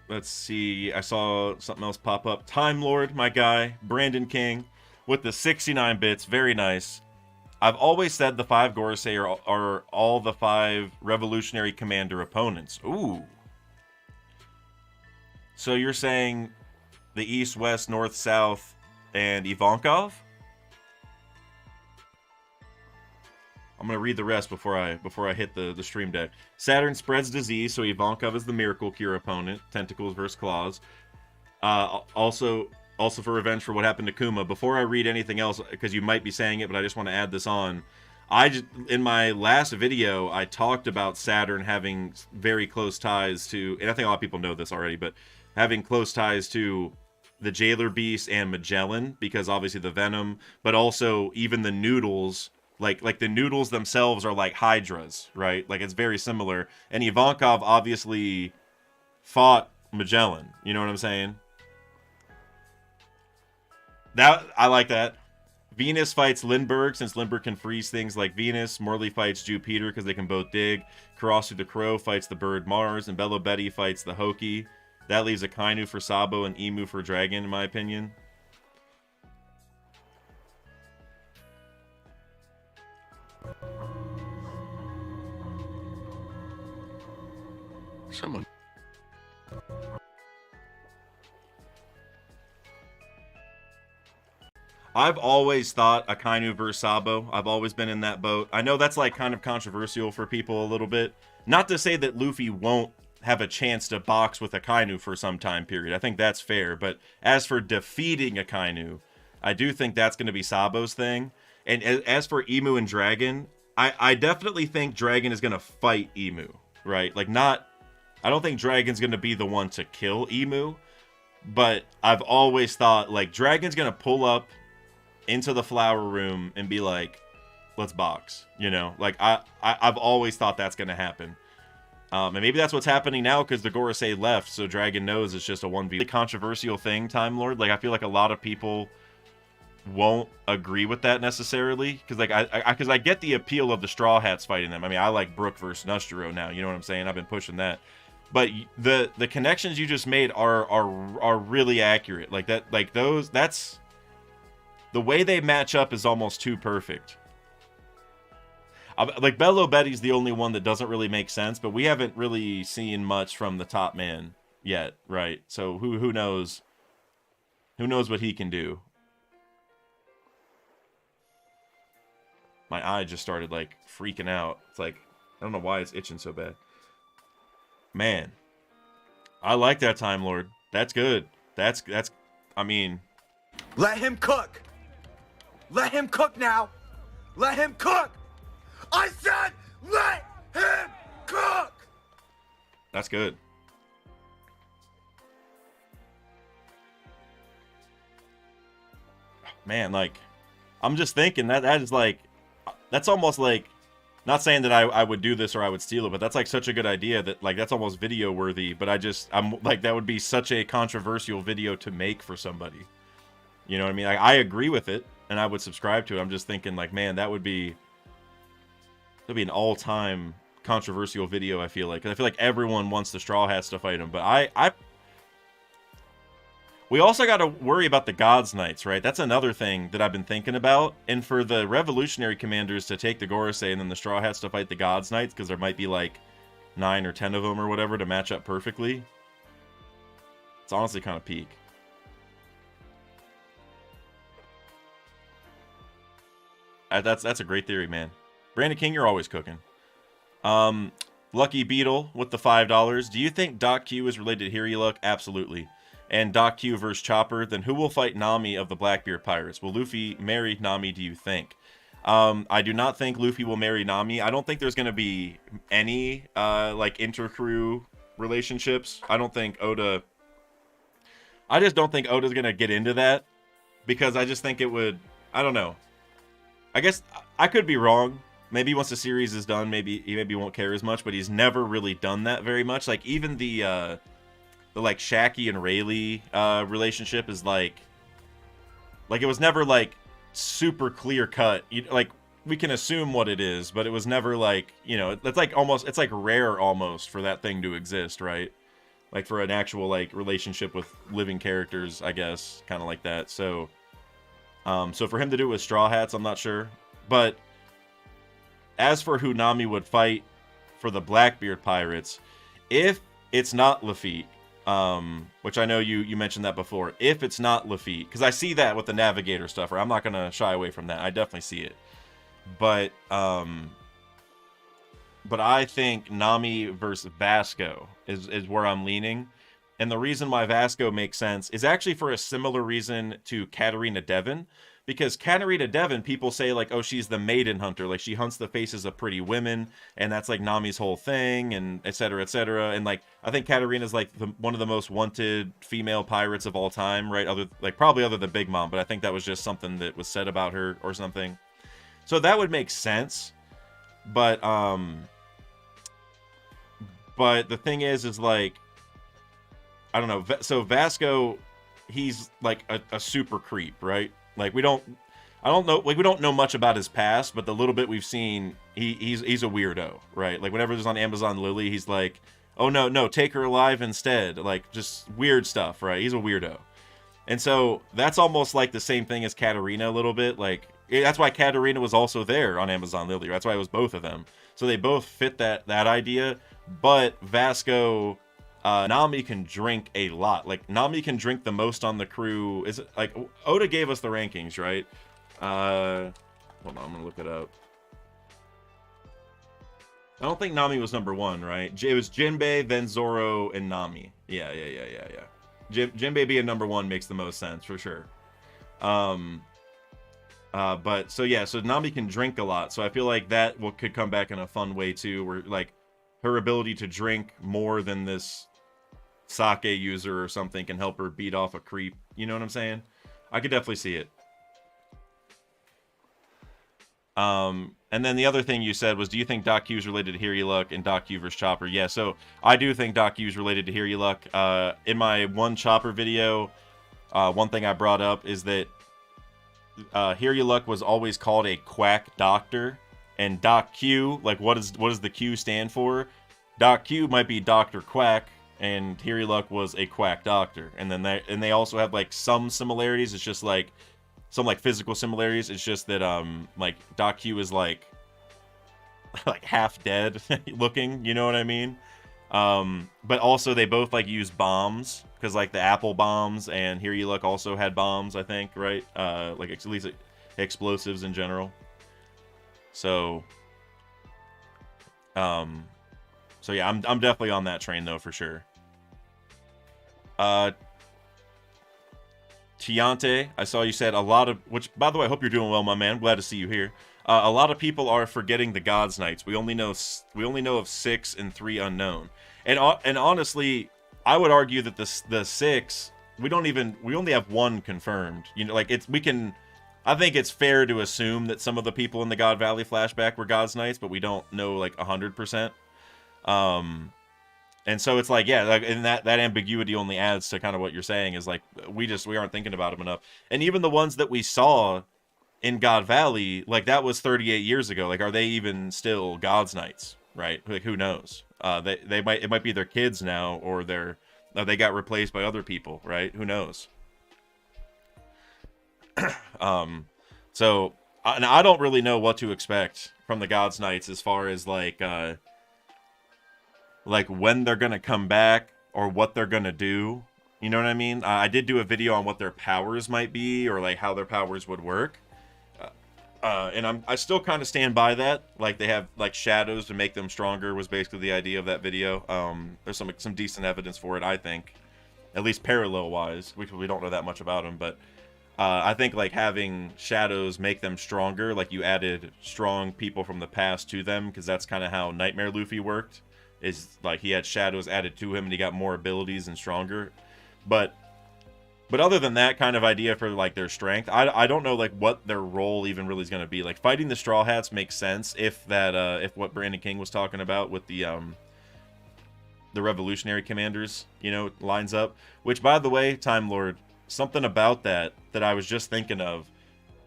Let's see. I saw something else pop up. Time Lord, my guy, Brandon King, with the 69 bits. Very nice. I've always said the 5 Gorosei are all the 5 Revolutionary Commander opponents. Ooh. So you're saying the East, West, North, South, and Ivankov? I'm gonna read the rest before I hit the stream deck. Saturn spreads disease, so Ivankov is the miracle cure opponent. Tentacles versus claws. Also for revenge for what happened to Kuma. Before I read anything else, because you might be saying it, but I just want to add this on. In my last video, I talked about Saturn having very close ties to, and I think a lot of people know this already, but having close ties to the Jailer Beast and Magellan, because obviously the Venom, but also even the noodles, like the noodles themselves are like Hydras, right? Like it's very similar. And Ivankov obviously fought Magellan. You know what I'm saying? That I like that. Venus fights Lindbergh, since Lindbergh can freeze things like Venus. Morley fights Jupiter because they can both dig. Karasu the Crow fights the bird Mars, and Bello Betty fights the Hoki. That leaves a Kainu for Sabo and Emu for Dragon, in my opinion. Someone. I've always thought Akainu versus Sabo. I've always been in that boat. I know that's like kind of controversial for people a little bit. Not to say that Luffy won't have a chance to box with Akainu for some time period. I think that's fair. But as for defeating Akainu, I do think that's going to be Sabo's thing. And as for Emu and Dragon, I definitely think Dragon is going to fight Emu, right? Like I don't think Dragon's going to be the one to kill Emu. But I've always thought like Dragon's going to pull up into the flower room and be like, let's box, you know? Like I've always thought that's going to happen. And maybe that's what's happening now because the Gorosei left, so Dragon knows it's just a 1v. Controversial thing, Time Lord. Like I feel like a lot of people won't agree with that necessarily, because like I get the appeal of the Straw Hats fighting them. I mean, I like Brook versus Nustro now, you know what I'm saying? I've been pushing that. But the connections you just made are really accurate. Like that's the way they match up is almost too perfect. Like Bello Betty's the only one that doesn't really make sense, but we haven't really seen much from the top man yet, right? So who knows? Who knows what he can do? My eye just started like freaking out. It's like I don't know why it's itching so bad. Man, I like that, Time Lord. That's good. That's. I mean, let him cook. Let him cook now. Let him cook. I said, let him cook. That's good. Man, like, I'm just thinking that is like, that's almost like, not saying that I would do this or I would steal it, but that's like such a good idea that like that's almost video worthy. But I'm like, that would be such a controversial video to make for somebody. You know what I mean? Like, I agree with it and I would subscribe to it. I'm just thinking like, man, that'd be an all-time controversial video. I feel like, 'cause I feel like everyone wants the Straw Hats to fight him, but we also got to worry about the Gods Knights, right? That's another thing that I've been thinking about. And for the Revolutionary Commanders to take the Gorosei and then the Straw Hats to fight the Gods Knights, because there might be like 9 or 10 of them or whatever to match up perfectly. It's honestly kind of peak. That's a great theory, man. Brandon King, you're always cooking. Lucky Beetle with the $5. Do you think Doc Q is related to Hiryuluk? Absolutely. And Doc Q versus Chopper, then who will fight Nami of the Blackbeard Pirates? Will Luffy marry Nami, do you think? I do not think Luffy will marry Nami. I don't think there's going to be any, like, inter-crew relationships. I just don't think Oda's going to get into that. Because I just think it would, I don't know. I guess, I could be wrong. Maybe once the series is done, maybe he won't care as much, but he's never really done that very much. Like, even the like Shaggy and Rayleigh relationship is like it was never like super clear cut. Like, we can assume what it is, but it was never like, you know, it's like almost, it's like rare almost for that thing to exist, right? Like for an actual like relationship with living characters, I guess, kind of like that. So so for him to do it with Straw Hats, I'm not sure. But as for who Nami would fight for the Blackbeard Pirates, if it's not Lafitte, which I know you mentioned that before. If it's not Lafitte, because I see that with the Navigator stuff, or I'm not going to shy away from that. I definitely see it. But I think Nami versus Vasco is where I'm leaning. And the reason why Vasco makes sense is actually for a similar reason to Katarina Devon. Because Katarina Devon, people say, like, oh, she's the maiden hunter. Like, she hunts the faces of pretty women, and that's, like, Nami's whole thing, and et cetera, et cetera. And, like, I think Katarina's, like, one of the most wanted female pirates of all time, right? Probably other than Big Mom, but I think that was just something that was said about her or something. So that would make sense. But the thing is like, I don't know. So Vasco, he's like a super creep, right? Like we don't know much about his past, but the little bit we've seen, he's a weirdo, right? Like whenever there's on Amazon Lily, he's like, oh no, take her alive instead. Like just weird stuff, right? He's a weirdo. And so that's almost like the same thing as Katarina a little bit. Like that's why Katarina was also there on Amazon Lily. That's why it was both of them. So they both fit that idea. But Vasco, Nami can drink a lot. Like Nami can drink the most on the crew. Is it like Oda gave us the rankings, right? Hold on, I'm gonna look it up. I don't think Nami was number 1, right? It was Jinbei, then Zoro, and Nami. Yeah. Jinbei being number 1 makes the most sense for sure. But so yeah, so Nami can drink a lot. So I feel like that could come back in a fun way too, where like her ability to drink more than this sake user or something can help her beat off a creep. You know what I'm saying? I could definitely see it. And then the other thing you said was, do you think Doc Q is related to Luck and Doc Q versus Chopper? Yeah, so I do think Doc Q is related to Luck. In my one Chopper video, one thing I brought up is that Luck was always called a quack doctor, and Doc Q, like what does the Q stand for? Doc Q might be Dr. Quack, and Luck was a quack doctor. And then they also have like some similarities. It's just like some like physical similarities. It's just that like Doc Q is like half dead looking, you know what I mean? But also they both like use bombs, because like the apple bombs and Luck also had bombs, I think, right? Like at least explosives in general. So yeah, I'm definitely on that train though, for sure. Tiante, I saw you said a lot of, which by the way, I hope you're doing well, my man. Glad to see you here. A lot of people are forgetting the Gods Knights. We only know of 6 and 3 unknown. And honestly, I would argue that the 6, we only have 1 confirmed. You know, like I think it's fair to assume that some of the people in the God Valley flashback were Gods Knights, but we don't know like 100%. And so it's like, yeah, like, and that ambiguity only adds to kind of what you're saying, is like we aren't thinking about them enough. And even the ones that we saw in God Valley, like that was 38 years ago. Like, are they even still God's Knights, right? Like, who knows? It might be their kids now, or they got replaced by other people, right? Who knows? So I don't really know what to expect from the God's Knights as far as like when they're gonna come back or what they're gonna do. You know what I mean? I did do a video on what their powers might be, or like how their powers would work. And I still kind of stand by that. Like they have like shadows to make them stronger was basically the idea of that video. There's some decent evidence for it, I think, at least parallel wise. We don't know that much about them, but I think like having shadows make them stronger, like you added strong people from the past to them, because that's kind of how Nightmare Luffy worked. Is like he had shadows added to him and he got more abilities and stronger. But other than that kind of idea for like their strength, I don't know like what their role even really is going to be. Like fighting the Straw Hats makes sense if what Brandon King was talking about with the revolutionary commanders, you know, lines up. Which, by the way, Time Lord, something about that I was just thinking of,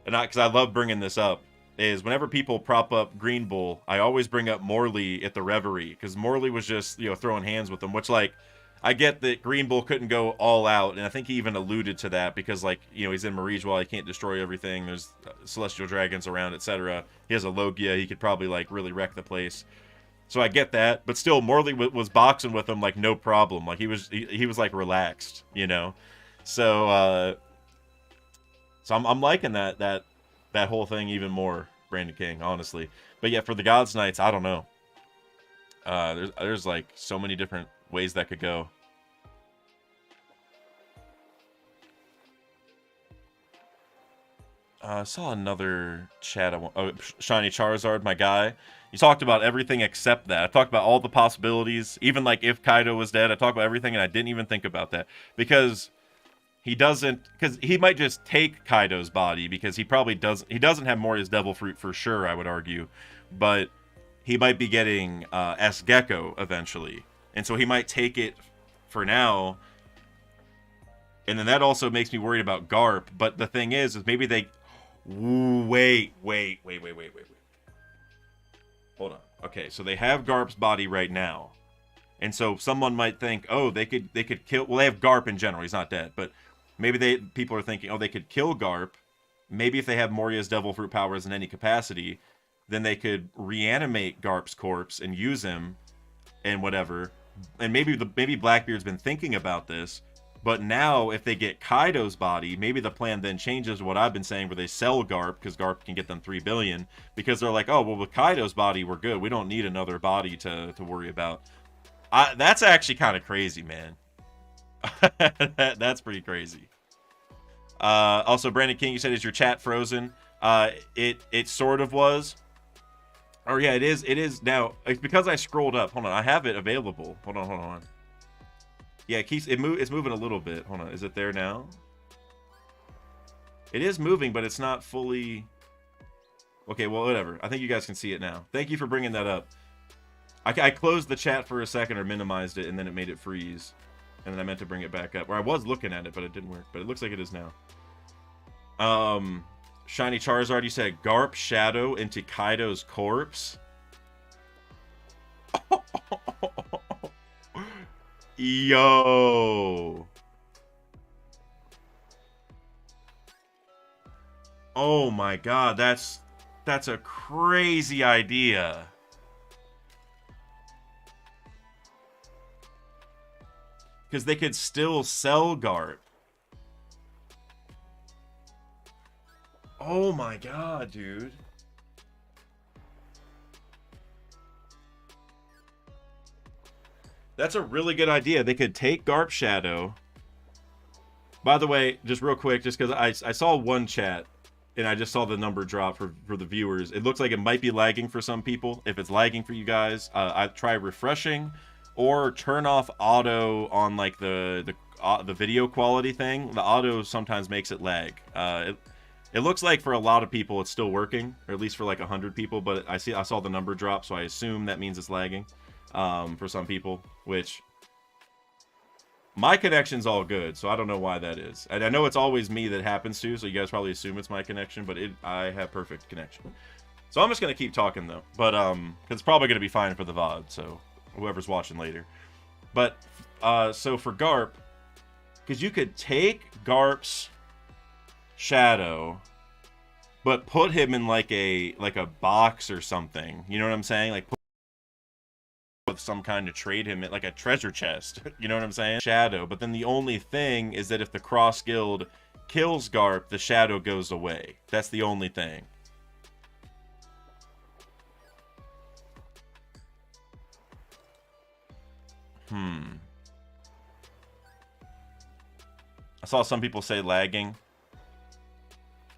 and because I love bringing this up, is whenever people prop up Green Bull, I always bring up Morley at the Reverie, because Morley was just, you know, throwing hands with them, which, like, I get that Green Bull couldn't go all out, and I think he even alluded to that, because, like, you know, he's in Marijua, he can't destroy everything, there's celestial dragons around, etc. He has a Logia, he could probably, like, really wreck the place. So I get that, but still, Morley was boxing with him, like, no problem. Like, he was like, relaxed, you know? So I'm liking that whole thing even more. Brandon King, honestly. But yeah, for the Gods Knights, I don't know. There's like so many different ways that could go. I saw another chat. Oh, Shiny Charizard, my guy. You talked about everything except that. I talked about all the possibilities, even like if Kaido was dead. I talked about everything, and I didn't even think about that because he might just take Kaido's body because he probably doesn't. He doesn't have Moria's Devil Fruit for sure, I would argue, but he might be getting S Gecko eventually, and so he might take it for now. And then that also makes me worried about Garp. But the thing is maybe they. Wait. Hold on. Okay, so they have Garp's body right now. And so someone might think, oh, they could kill. Well, they have Garp in general. He's not dead, but maybe people are thinking, oh, they could kill Garp. Maybe if they have Moria's Devil Fruit powers in any capacity, then they could reanimate Garp's corpse and use him and whatever. And maybe Blackbeard's been thinking about this. But now, if they get Kaido's body, maybe the plan then changes to what I've been saying, where they sell Garp, because Garp can get them 3 billion, because they're like, oh, well, with Kaido's body, we're good. We don't need another body to worry about. That's actually kind of crazy, man. That's pretty crazy. Also, Brandon King, you said, is your chat frozen? It sort of was. Oh, yeah, it is now. It's because I scrolled up. Hold on, I have it available. Hold on. Yeah, it's moving a little bit. Hold on, is it there now? It is moving, but it's not fully. Okay, well, whatever. I think you guys can see it now. Thank you for bringing that up. I closed the chat for a second or minimized it, and then it made it freeze. And then I meant to bring it back up. Or I was looking at it, but it didn't work. But it looks like it is now. Shiny Charizard, you said Garp Shadow into Kaido's corpse. Yo. Oh my god, that's a crazy idea. Because they could still sell Garp. Oh my god, dude. That's a really good idea. They could take Garp Shadow. By the way, just real quick, just because I saw one chat, and I just saw the number drop for the viewers. It looks like it might be lagging for some people. If it's lagging for you guys, I try refreshing, or turn off auto on like the video quality thing. The auto sometimes makes it lag. It looks like for a lot of people it's still working, or at least for like 100 people. But I saw the number drop, so I assume that means it's lagging. For some people, which my connection's all good, so I don't know why that is. And I know it's always me that happens to, so you guys probably assume it's my connection, but I have perfect connection. So I'm just gonna keep talking though, but it's probably gonna be fine for the VOD, so whoever's watching later. But so for Garp, because you could take Garp's shadow, but put him in like a box or something. You know what I'm saying? Like. With some kind to trade him at like a treasure chest. You know what I'm saying? Shadow. But then the only thing is that if the Cross Guild kills Garp, the shadow goes away. That's the only thing. I saw some people say lagging.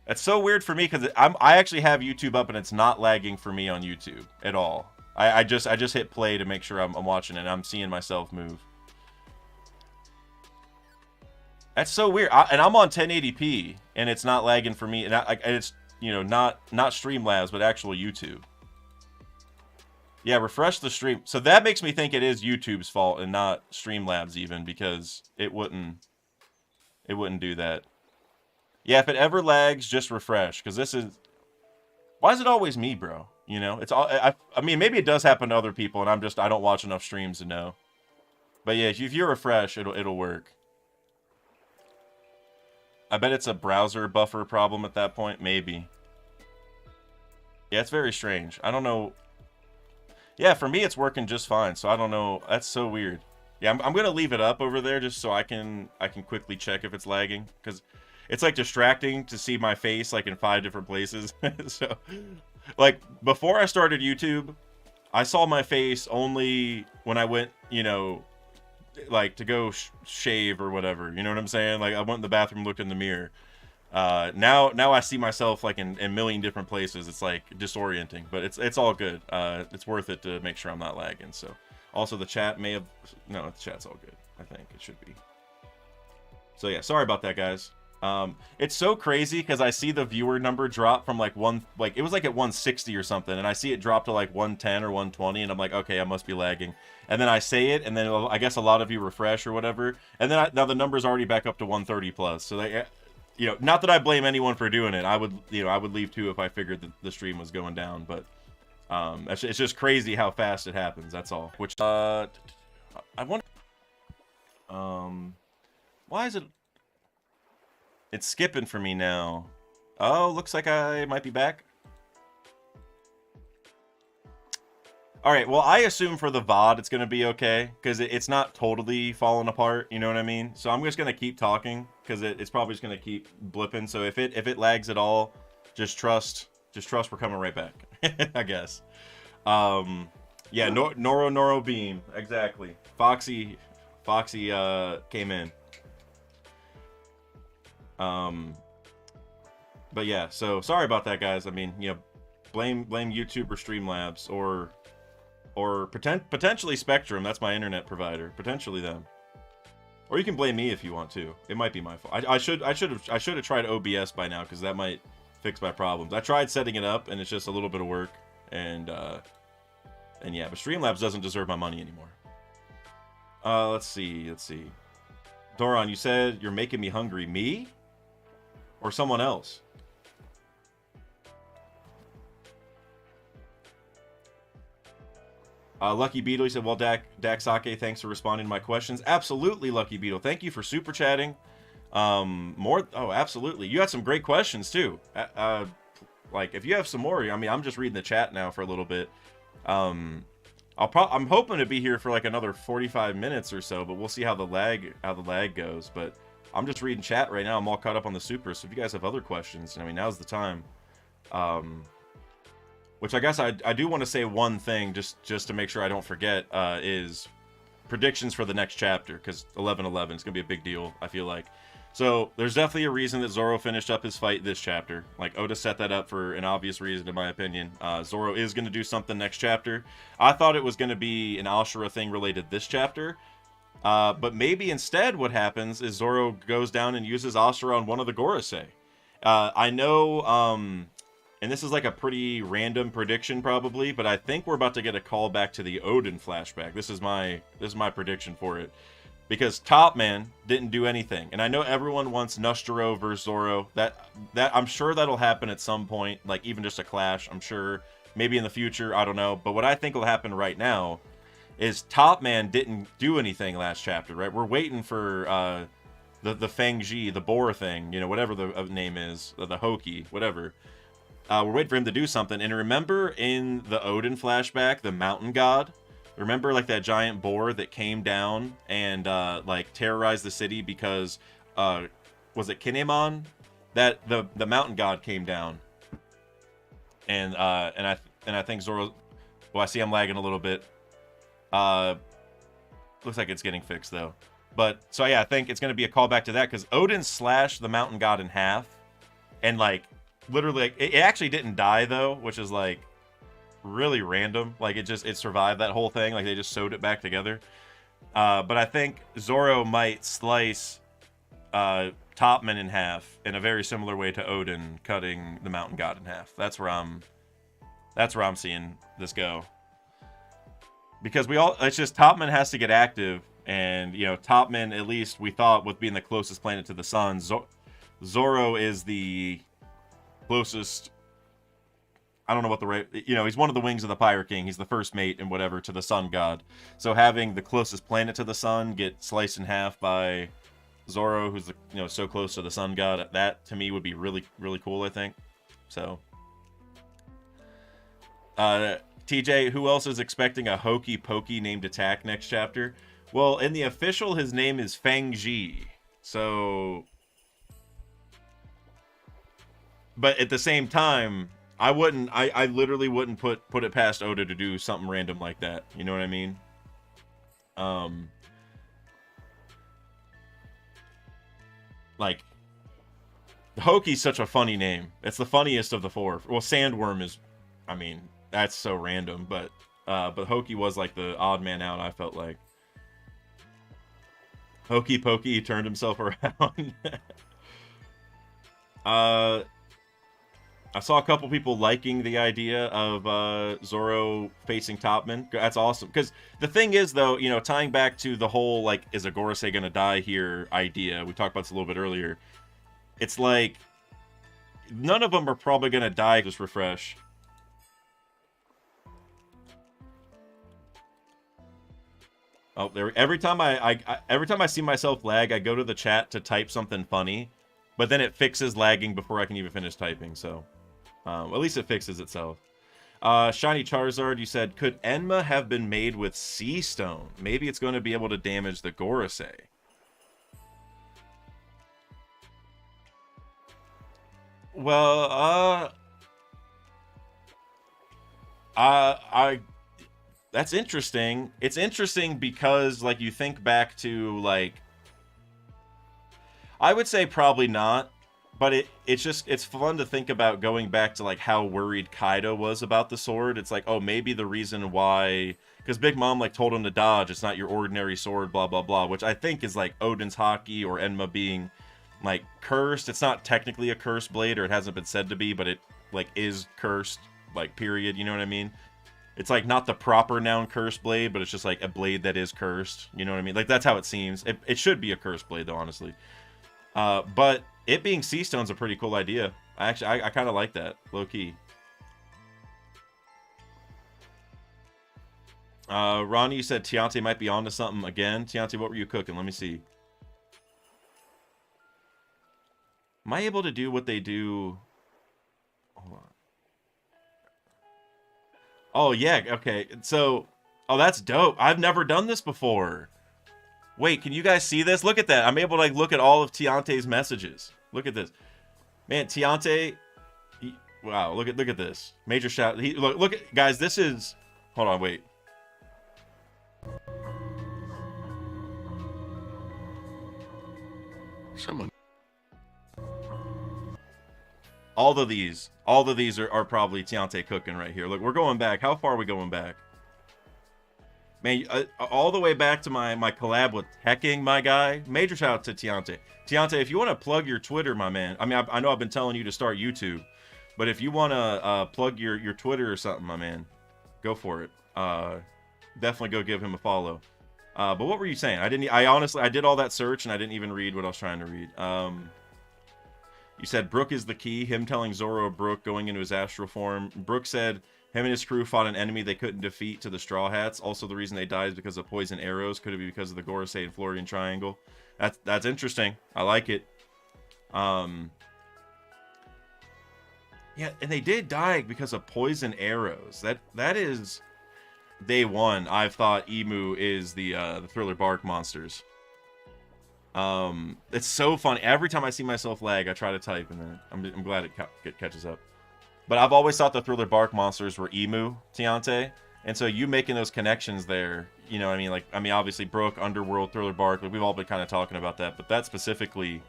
It's so weird for me because I actually have YouTube up and it's not lagging for me on YouTube at all. I just hit play to make sure I'm watching it and I'm seeing myself move. That's so weird. And I'm on 1080p and it's not lagging for me. And it's, you know, not Streamlabs, but actual YouTube. Yeah, refresh the stream. So that makes me think it is YouTube's fault and not Streamlabs even, because it wouldn't do that. Yeah, if it ever lags, just refresh, because this is. Why is it always me, bro? You know, it's all. I mean, maybe it does happen to other people, and I don't watch enough streams to know. But yeah, if you refresh, it'll work. I bet it's a browser buffer problem at that point, maybe. Yeah, it's very strange. I don't know. Yeah, for me it's working just fine, so I don't know. That's so weird. Yeah, I'm gonna leave it up over there just so I can quickly check if it's lagging, because it's like distracting to see my face like in 5 different places. So like before I started YouTube, I saw my face only when I went, you know, like to go shave or whatever. You know what I'm saying? Like I went in the bathroom, looked in the mirror. Now I see myself like in a million different places. It's like disorienting, but it's all good. It's worth it to make sure I'm not lagging. So also the chat may have, no, the chat's all good. I think it should be. So yeah, sorry about that, guys. It's so crazy because I see the viewer number drop from like it was like at 160 or something, and I see it drop to like 110 or 120, and I'm like, okay, I must be lagging. And then I say it, and then I guess a lot of you refresh or whatever, and then now the number's already back up to 130 plus. So they, you know, not that I blame anyone for doing it. I would leave too if I figured that the stream was going down, but it's just crazy how fast it happens. That's all. Which I wonder, why is it? It's skipping for me now. Oh, looks like I might be back. All right, well, I assume for the VOD it's going to be okay, because it's not totally falling apart, you know what I mean? So I'm just going to keep talking, because it's probably just going to keep blipping. So if it lags at all, just trust we're coming right back, I guess. Yeah, Noro Beam, exactly. Foxy came in. But yeah, so sorry about that, guys. I mean, you know, blame YouTube or Streamlabs or potentially Spectrum. That's my internet provider. Potentially them. Or you can blame me if you want to. It might be my fault. I should have tried OBS by now, because that might fix my problems. I tried setting it up, and it's just a little bit of work. And yeah, but Streamlabs doesn't deserve my money anymore. Let's see. Doron, you said you're making me hungry. Me? Or someone else? Lucky Beetle, he said, well, Daxake, thanks for responding to my questions. Absolutely, Lucky Beetle. Thank you for super chatting. Oh, absolutely. You had some great questions, too. Like, if you have some more, I mean, I'm just reading the chat now for a little bit. I'm hoping to be here for like another 45 minutes or so, but we'll see how the lag goes. But I'm just reading chat right now. I'm all caught up on the super, so if you guys have other questions, I mean, now's the time. Which I guess I do want to say one thing, just to make sure I don't forget, is predictions for the next chapter, because 11/11 is going to be a big deal, I feel like. So there's definitely a reason that Zoro finished up his fight this chapter. Like, Oda set that up for an obvious reason, in my opinion. Zoro is going to do something next chapter. I thought it was going to be an Ashura thing related this chapter. But maybe instead what happens is Zoro goes down and uses Ashura on one of the Gorosei. I know, and this is like a pretty random prediction probably, but I think we're about to get a call back to the Odin flashback. This is my prediction for it. Because Top Man didn't do anything. And I know everyone wants Nustro versus Zoro. That I'm sure that'll happen at some point, like even just a clash, I'm sure. Maybe in the future, I don't know. But what I think will happen right now is Top Man didn't do anything last chapter, right? We're waiting for the Feng Ji, the boar thing, you know, whatever the name is, the Hoki, whatever. We're waiting for him to do something. And remember in the Odin flashback, the mountain god? Remember like that giant boar that came down and like terrorized the city because was it Kinemon? That the mountain god came down. And I think Zoro, well, I see I'm lagging a little bit. Looks like it's getting fixed though. But so yeah, I think it's gonna be a callback to that because Odin slashed the mountain god in half, and like literally, like, it actually didn't die though, which is like really random. Like it survived that whole thing. Like they just sewed it back together. But I think Zoro might slice Topman in half in a very similar way to Odin cutting the mountain god in half. That's where I'm seeing this go. Because it's just Topman has to get active, and you know, Topman, at least we thought, with being the closest planet to the sun, Zoro is the closest. I don't know what the right, you know, he's one of the wings of the Pirate King. He's the first mate and whatever to the sun god. So having the closest planet to the sun get sliced in half by Zoro, who's so close to the sun god, that to me would be really, really cool, I think. So TJ, who else is expecting a hokey pokey named attack next chapter? Well, in the official, his name is Feng Ji. So, but at the same time, I literally wouldn't put it past Oda to do something random like that. You know what I mean? Like, Hoki's such a funny name. It's the funniest of the four. Well, Sandworm is, I mean, that's so random, but Hoki was like the odd man out, I felt like. Hokey Pokey turned himself around. I saw a couple people liking the idea of Zoro facing Topman. That's awesome. Because the thing is, though, you know, tying back to the whole, like, is a Gorosei gonna die here idea, we talked about this a little bit earlier. It's like, none of them are probably gonna die. Just refresh. Oh, there. Every time I see myself lag, I go to the chat to type something funny, but then it fixes lagging before I can even finish typing. So, at least it fixes itself. Shiny Charizard, you said, could Enma have been made with Sea Stone? Maybe it's going to be able to damage the Gorosei. Well, that's interesting. It's interesting because, like, you think back to, like, I would say probably not, but it's fun to think about going back to, like, how worried Kaido was about the sword. It's like, oh, maybe the reason why, because Big Mom, like, told him to dodge, it's not your ordinary sword, blah, blah, blah, which I think is, like, Odin's Haki or Enma being, like, cursed. It's not technically a cursed blade, or it hasn't been said to be, but it, like, is cursed, like, period, you know what I mean? It's, like, not the proper noun cursed blade, but it's just, like, a blade that is cursed. You know what I mean? Like, that's how it seems. It should be a cursed blade, though, honestly. But it being Sea Stone's a pretty cool idea. I kind of like that, low-key. Ronnie, you said Tiante might be onto something again. Tiante, what were you cooking? Let me see. Am I able to do what they do? Hold on. Oh, yeah, okay. So, oh, that's dope. I've never done this before. Wait, can you guys see this? Look at that. I'm able to, like, look at all of Tiante's messages. Look at this. Man, Tiante... wow, look at this. Major shout... look at... guys, this is... hold on, wait. Someone... all of these are probably Tiante cooking right here. Look, we're going back. How far are we going back? Man, all the way back to my collab with Hecking, my guy. Major shout out to Tiante. Tiante, if you want to plug your Twitter, my man. I mean, I know I've been telling you to start YouTube, but if you want to plug your Twitter or something, my man, go for it. Definitely go give him a follow. But what were you saying? I honestly, I did all that search and I didn't even read what I was trying to read. You said Brook is the key, him telling Zoro Brook going into his astral form. Brook said him and his crew fought an enemy they couldn't defeat to the Straw Hats. Also, the reason they died is because of poison arrows. Could it be because of the Gorosei and Florian Triangle? That's interesting. I like it. Yeah, and they did die because of poison arrows. That is day one. I've thought Emu is the Thriller Bark monsters. It's so funny. Every time I see myself lag, I try to type, and then I'm glad it catches up. But I've always thought the Thriller Bark monsters were Emu, Tiante, and so you making those connections there, you know what I mean? Like, I mean, obviously Brook, Underworld, Thriller Bark, like, we've all been kind of talking about that, but that specifically,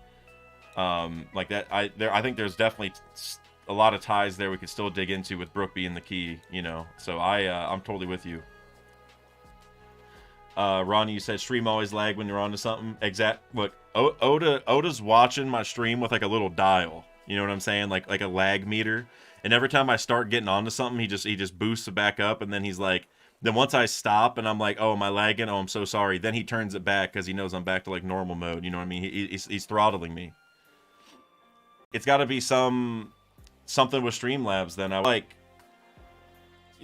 like that, I think there's definitely a lot of ties there we could still dig into with Brook being the key, you know. So I'm totally with you. Ronnie, you said stream always lag when you're onto something. Look, Oda's watching my stream with like a little dial. You know what I'm saying? Like a lag meter. And every time I start getting onto something, he just boosts it back up, and then he's like, then once I stop and I'm like, oh, am I lagging? Oh, I'm so sorry. Then he turns it back because he knows I'm back to like normal mode. You know what I mean? He's throttling me. It's got to be something with Streamlabs. Then I like.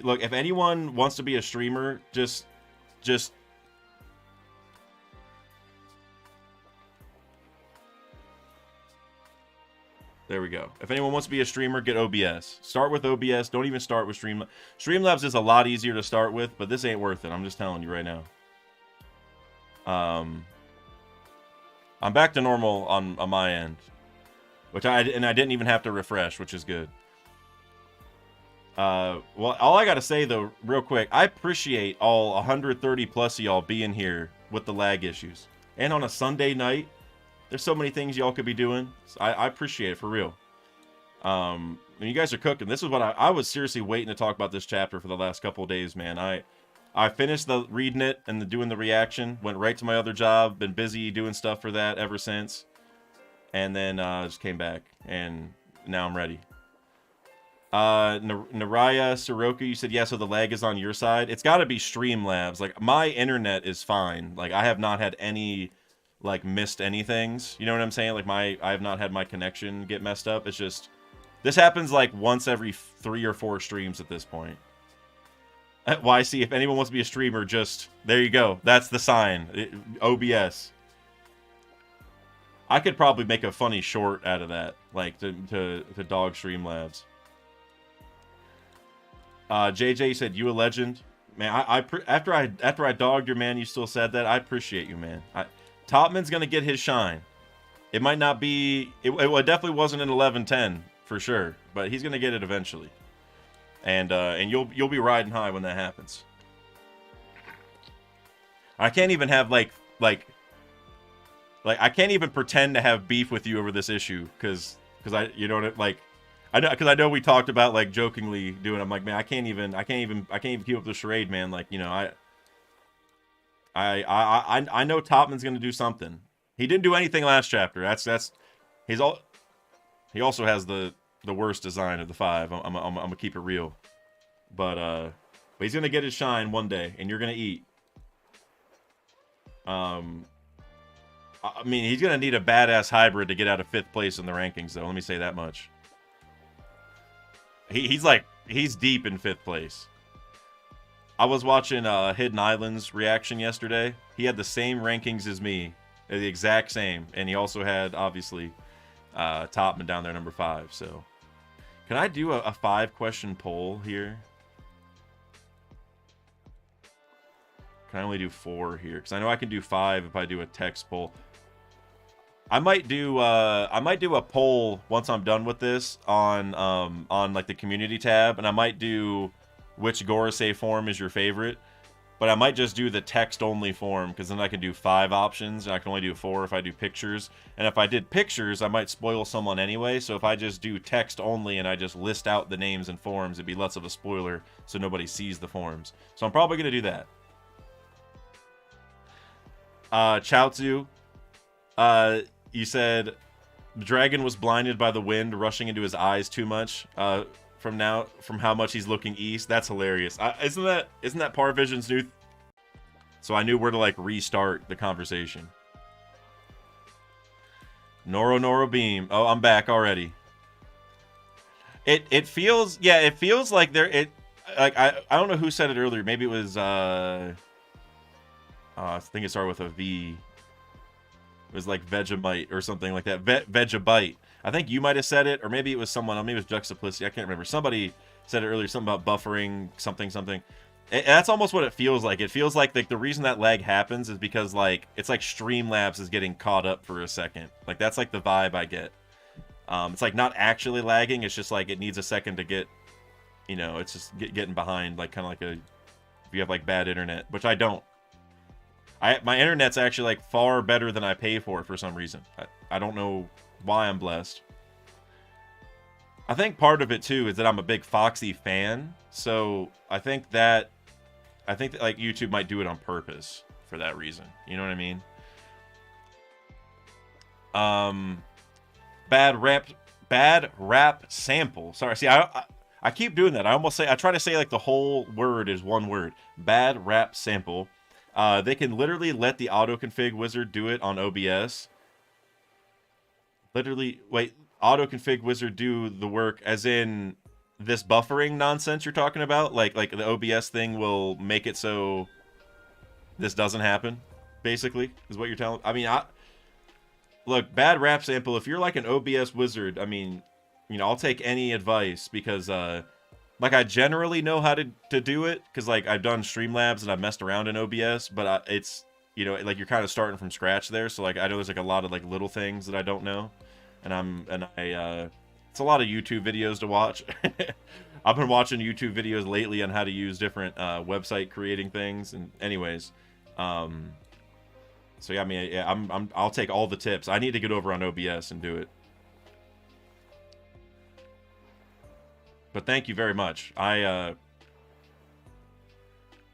Look, if anyone wants to be a streamer, just. There we go. If anyone wants to be a streamer, get OBS. Start with OBS. Don't even start with Streamlabs. Streamlabs is a lot easier to start with, but this ain't worth it. I'm just telling you right now. I'm back to normal on my end, which I didn't even have to refresh, which is good. Well, all I gotta say though, real quick, I appreciate all 130 plus of y'all being here with the lag issues, and on a Sunday night. There's so many things y'all could be doing. So I appreciate it for real. When you guys are cooking, this is what I was seriously waiting to talk about this chapter for the last couple of days, man. I finished reading it and doing the reaction. Went right to my other job. Been busy doing stuff for that ever since. And then just came back, and now I'm ready. Naraya Soroka, you said, yeah, so the lag is on your side. It's got to be Streamlabs. Like, my internet is fine. Like, I have not had any... like missed anythings, you know what I'm saying? Like I have not had my connection get messed up. It's just this happens like once every 3 or 4 streams at this point. YC, if anyone wants to be a streamer, just there you go. That's the sign. OBS. I could probably make a funny short out of that, like to dog Streamlabs. JJ said, "You a legend, man." After I dogged your man, you still said that. I appreciate you, man. Topman's gonna get his shine. It might not be. It definitely wasn't an 11-10 for sure, but he's gonna get it eventually. And you'll be riding high when that happens. I can't even have like I can't even pretend to have beef with you over this issue because I you know what like I know we talked about like jokingly doing. I'm like, man, I can't even keep up the charade, man. Like, you know, I know Topman's gonna do something. He didn't do anything last chapter. He also has the worst design of the 5. I'm gonna keep it real, but he's gonna get his shine one day, and you're gonna eat. I mean, he's gonna need a badass hybrid to get out of 5th place in the rankings, though. Let me say that much. He's deep in 5th place. I was watching Hidden Islands reaction yesterday. He had the same rankings as me, the exact same, and he also had obviously Topman down there number 5. So, can I do a 5-question poll here? Can I only do 4 here? Because I know I can do 5 if I do a text poll. I might do a poll once I'm done with this on like the community tab, and I might do which Gorosei form is your favorite, but I might just do the text only form because then I can do 5 options and I can only do 4 if I do pictures. And if I did pictures, I might spoil someone anyway. So if I just do text only and I just list out the names and forms, it'd be less of a spoiler so nobody sees the forms. So I'm probably gonna do that. Chaozu, you said the dragon was blinded by the wind rushing into his eyes too much. From how much he's looking east. That's hilarious. Isn't that Parvision's new? So I knew where to like restart the conversation. Noro Beam. Oh, I'm back already. It feels like I don't know who said it earlier. Maybe it was I think it started with a V. It was like Vegemite or something like that. Vegebite. I think you might have said it, or maybe it was someone. Maybe it was Juxtaplicity. I can't remember. Somebody said it earlier. Something about buffering. Something. That's almost what it feels like. It feels like the reason that lag happens is because like it's like Streamlabs is getting caught up for a second. Like that's like the vibe I get. It's like not actually lagging. It's just like it needs a second to get. You know, it's just getting behind. Like kind of like if you have like bad internet, which I don't. My internet's actually like far better than I pay for some reason. I don't know why I'm blessed. I think part of it too is that I'm a big Foxy fan, so I think that like YouTube might do it on purpose for that reason. You know what I mean? Bad rap sample. Sorry, see, I keep doing that. I try to say like the whole word is one word. Bad rap sample. They can literally let the auto-config wizard do it on OBS. Literally, wait, auto-config wizard do the work as in this buffering nonsense you're talking about? Like the OBS thing will make it so this doesn't happen, basically, is what you're telling. I mean, look, bad rap sample, if you're like an OBS wizard, I mean, you know, I'll take any advice because, like, I generally know how to do it because, like, I've done Streamlabs and I've messed around in OBS, but it's, you know, like, you're kind of starting from scratch there. So, like, I know there's, like, a lot of, like, little things that I don't know. And it's a lot of YouTube videos to watch. I've been watching YouTube videos lately on how to use different website creating things. And anyways, so yeah, I mean, yeah, I'll take all the tips. I need to get over on OBS and do it. But thank you very much. I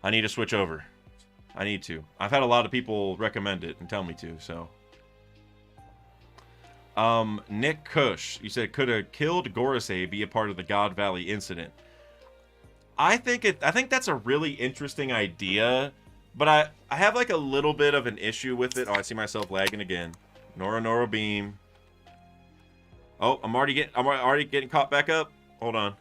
need to switch over. I need to. I've had a lot of people recommend it and tell me to, so. Nick Cush, you said, could a killed Gorosei be a part of the God Valley incident? I think that's a really interesting idea, but I have like a little bit of an issue with it. Oh, I see myself lagging again. Noro beam. Oh, I'm already getting caught back up. Hold on.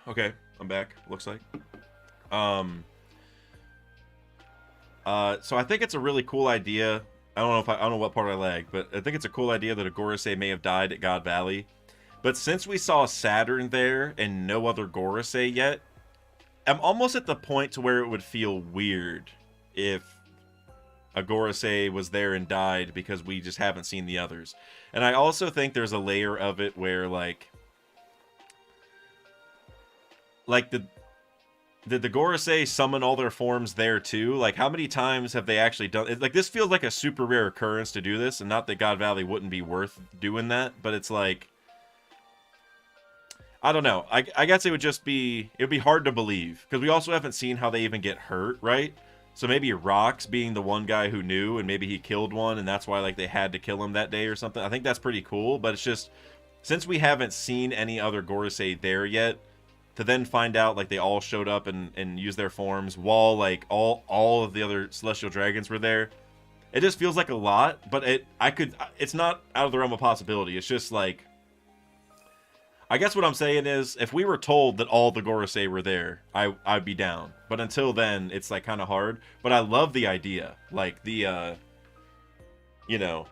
Okay, I'm back. Looks like. So I think it's a really cool idea. I don't know what part I lagged, but I think it's a cool idea that a Gorosei may have died at God Valley. But since we saw Saturn there and no other Gorosei yet, I'm almost at the point to where it would feel weird if a Gorosei was there and died because we just haven't seen the others. And I also think there's a layer of it where like did the Gorosei summon all their forms there too? Like, how many times have they actually done it? Like, this feels like a super rare occurrence to do this, and not that God Valley wouldn't be worth doing that, but it's like, I don't know. I guess it would be hard to believe, because we also haven't seen how they even get hurt, right? So maybe Rox being the one guy who knew, and maybe he killed one, and that's why, like, they had to kill him that day or something. I think that's pretty cool, but it's just, since we haven't seen any other Gorosei there yet, to then find out like they all showed up and used their forms while like all of the other celestial dragons were there, it just feels like a lot. But it's not out of the realm of possibility. It's just like, I guess what I'm saying is, if we were told that all the Gorosei were there, I'd be down. But until then, it's like kind of hard. But I love the idea, like the you know,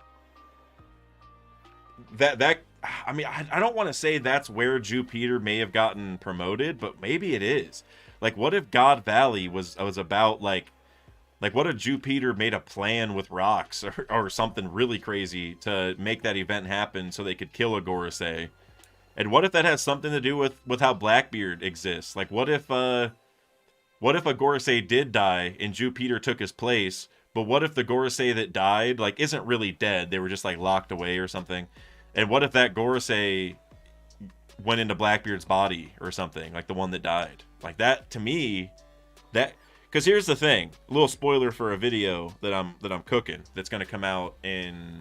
that I mean, I don't want to say that's where Jupiter may have gotten promoted, but maybe it is. Like, what if God Valley was about, like what if Jupiter made a plan with Rox or something really crazy to make that event happen so they could kill a Gorosei? And what if that has something to do with how Blackbeard exists? Like, what if a Gorosei did die and Jupiter took his place, but what if the Gorosei that died, like, isn't really dead? They were just, like, locked away or something. And what if that Gorosei went into Blackbeard's body or something, like the one that died? Like that, to me, that, because here's the thing, a little spoiler for a video that I'm cooking that's going to come out in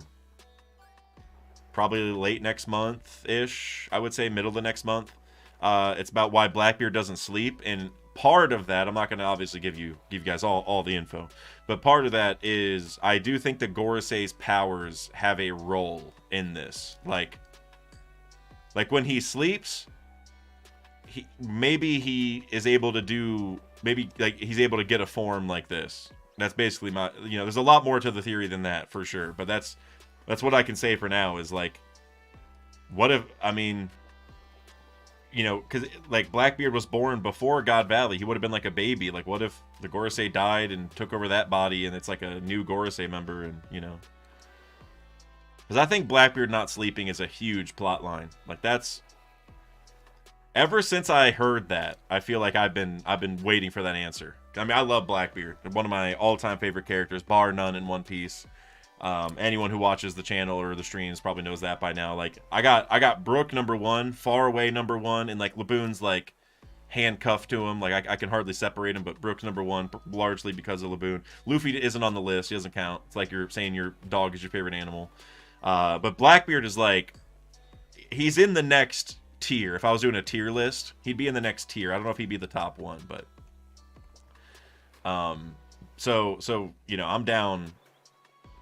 probably late next month-ish, I would say middle of the next month. It's about why Blackbeard doesn't sleep, and part of that, I'm not going to obviously give you guys all the info, but part of that is I do think the Gorosei's powers have a role in this. Like when he sleeps, maybe he is able to do, maybe like he's able to get a form like this. That's basically my, you know, there's a lot more to the theory than that for sure, but that's what I can say for now is like, what if, I mean, you know, because like Blackbeard was born before God Valley, he would have been like a baby. Like, what if the Gorosei died and took over that body, and it's like a new Gorosei member, and you know, because I think Blackbeard not sleeping is a huge plot line. Like, that's, ever since I heard that, I feel like I've been waiting for that answer. I mean, I love Blackbeard, one of my all-time favorite characters, bar none, in One Piece. Anyone who watches the channel or the streams probably knows that by now. Like, I got Brook #1, Far Away #1, and like Laboon's like handcuffed to him. Like, I can hardly separate him, but Brook's #1 largely because of Laboon. Luffy isn't on the list; he doesn't count. It's like you're saying your dog is your favorite animal. But Blackbeard is like, he's in the next tier. If I was doing a tier list, he'd be in the next tier. I don't know if he'd be the top one, but so you know, I'm down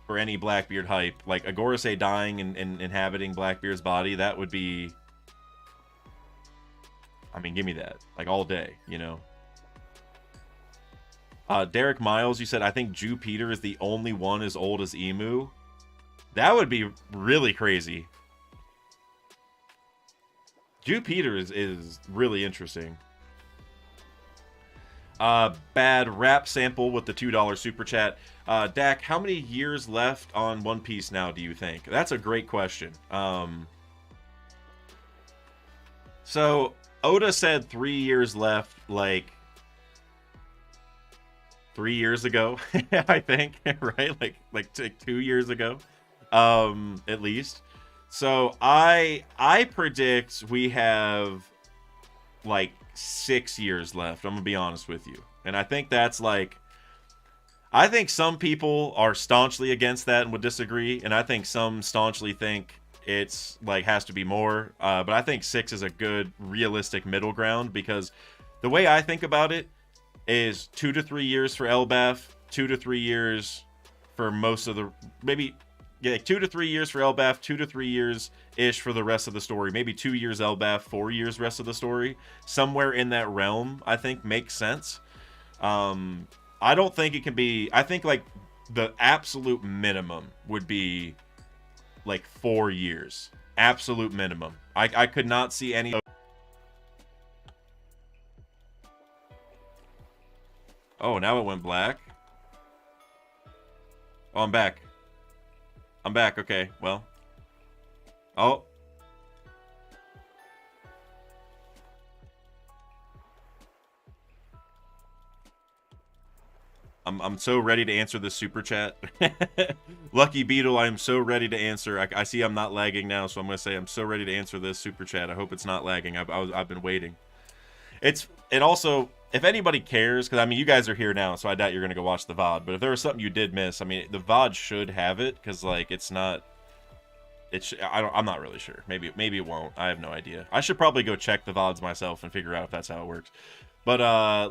for any Blackbeard hype. Like a Gorosei dying and inhabiting Blackbeard's body, that would be, I mean, give me that, like, all day, you know. Derek Miles, you said, I think Jupiter is the only one as old as Emu. That would be really crazy. Jupiter is really interesting. Bad rap sample with the $2 super chat. Dak, how many years left on One Piece now, do you think? That's a great question. So Oda said 3 years left, like 3 years ago, I think, right? Like 2 years ago, at least. So I predict we have like 6 years left. I'm gonna be honest with you, and I think that's like, I think some people are staunchly against that and would disagree, and I think some staunchly think it's like has to be more. But I think 6 is a good realistic middle ground, because the way I think about it is 2 to 3 years for Elbaf, 2 to 3 years for most of the, maybe, yeah, like 2 to 3 years for Elbaf, 2 to 3 years ish for the rest of the story. Maybe 2 years Elbaf, 4 years rest of the story. Somewhere in that realm, I think makes sense. I don't think it can be, I think like the absolute minimum would be like 4 years. Absolute minimum. I could not see any. Oh, now it went black. Oh, I'm back. I'm back. Okay, well. Oh. I'm so ready to answer this super chat. Lucky Beetle, I am so ready to answer. I see I'm not lagging now, so I'm going to say I'm so ready to answer this super chat. I hope it's not lagging. I've been waiting. It also, if anybody cares, because I mean, you guys are here now, so I doubt you're going to go watch the VOD, but if there was something you did miss, I mean, the VOD should have it, because like it's not, I'm not really sure. Maybe it won't. I have no idea. I should probably go check the VODs myself and figure out if that's how it works. But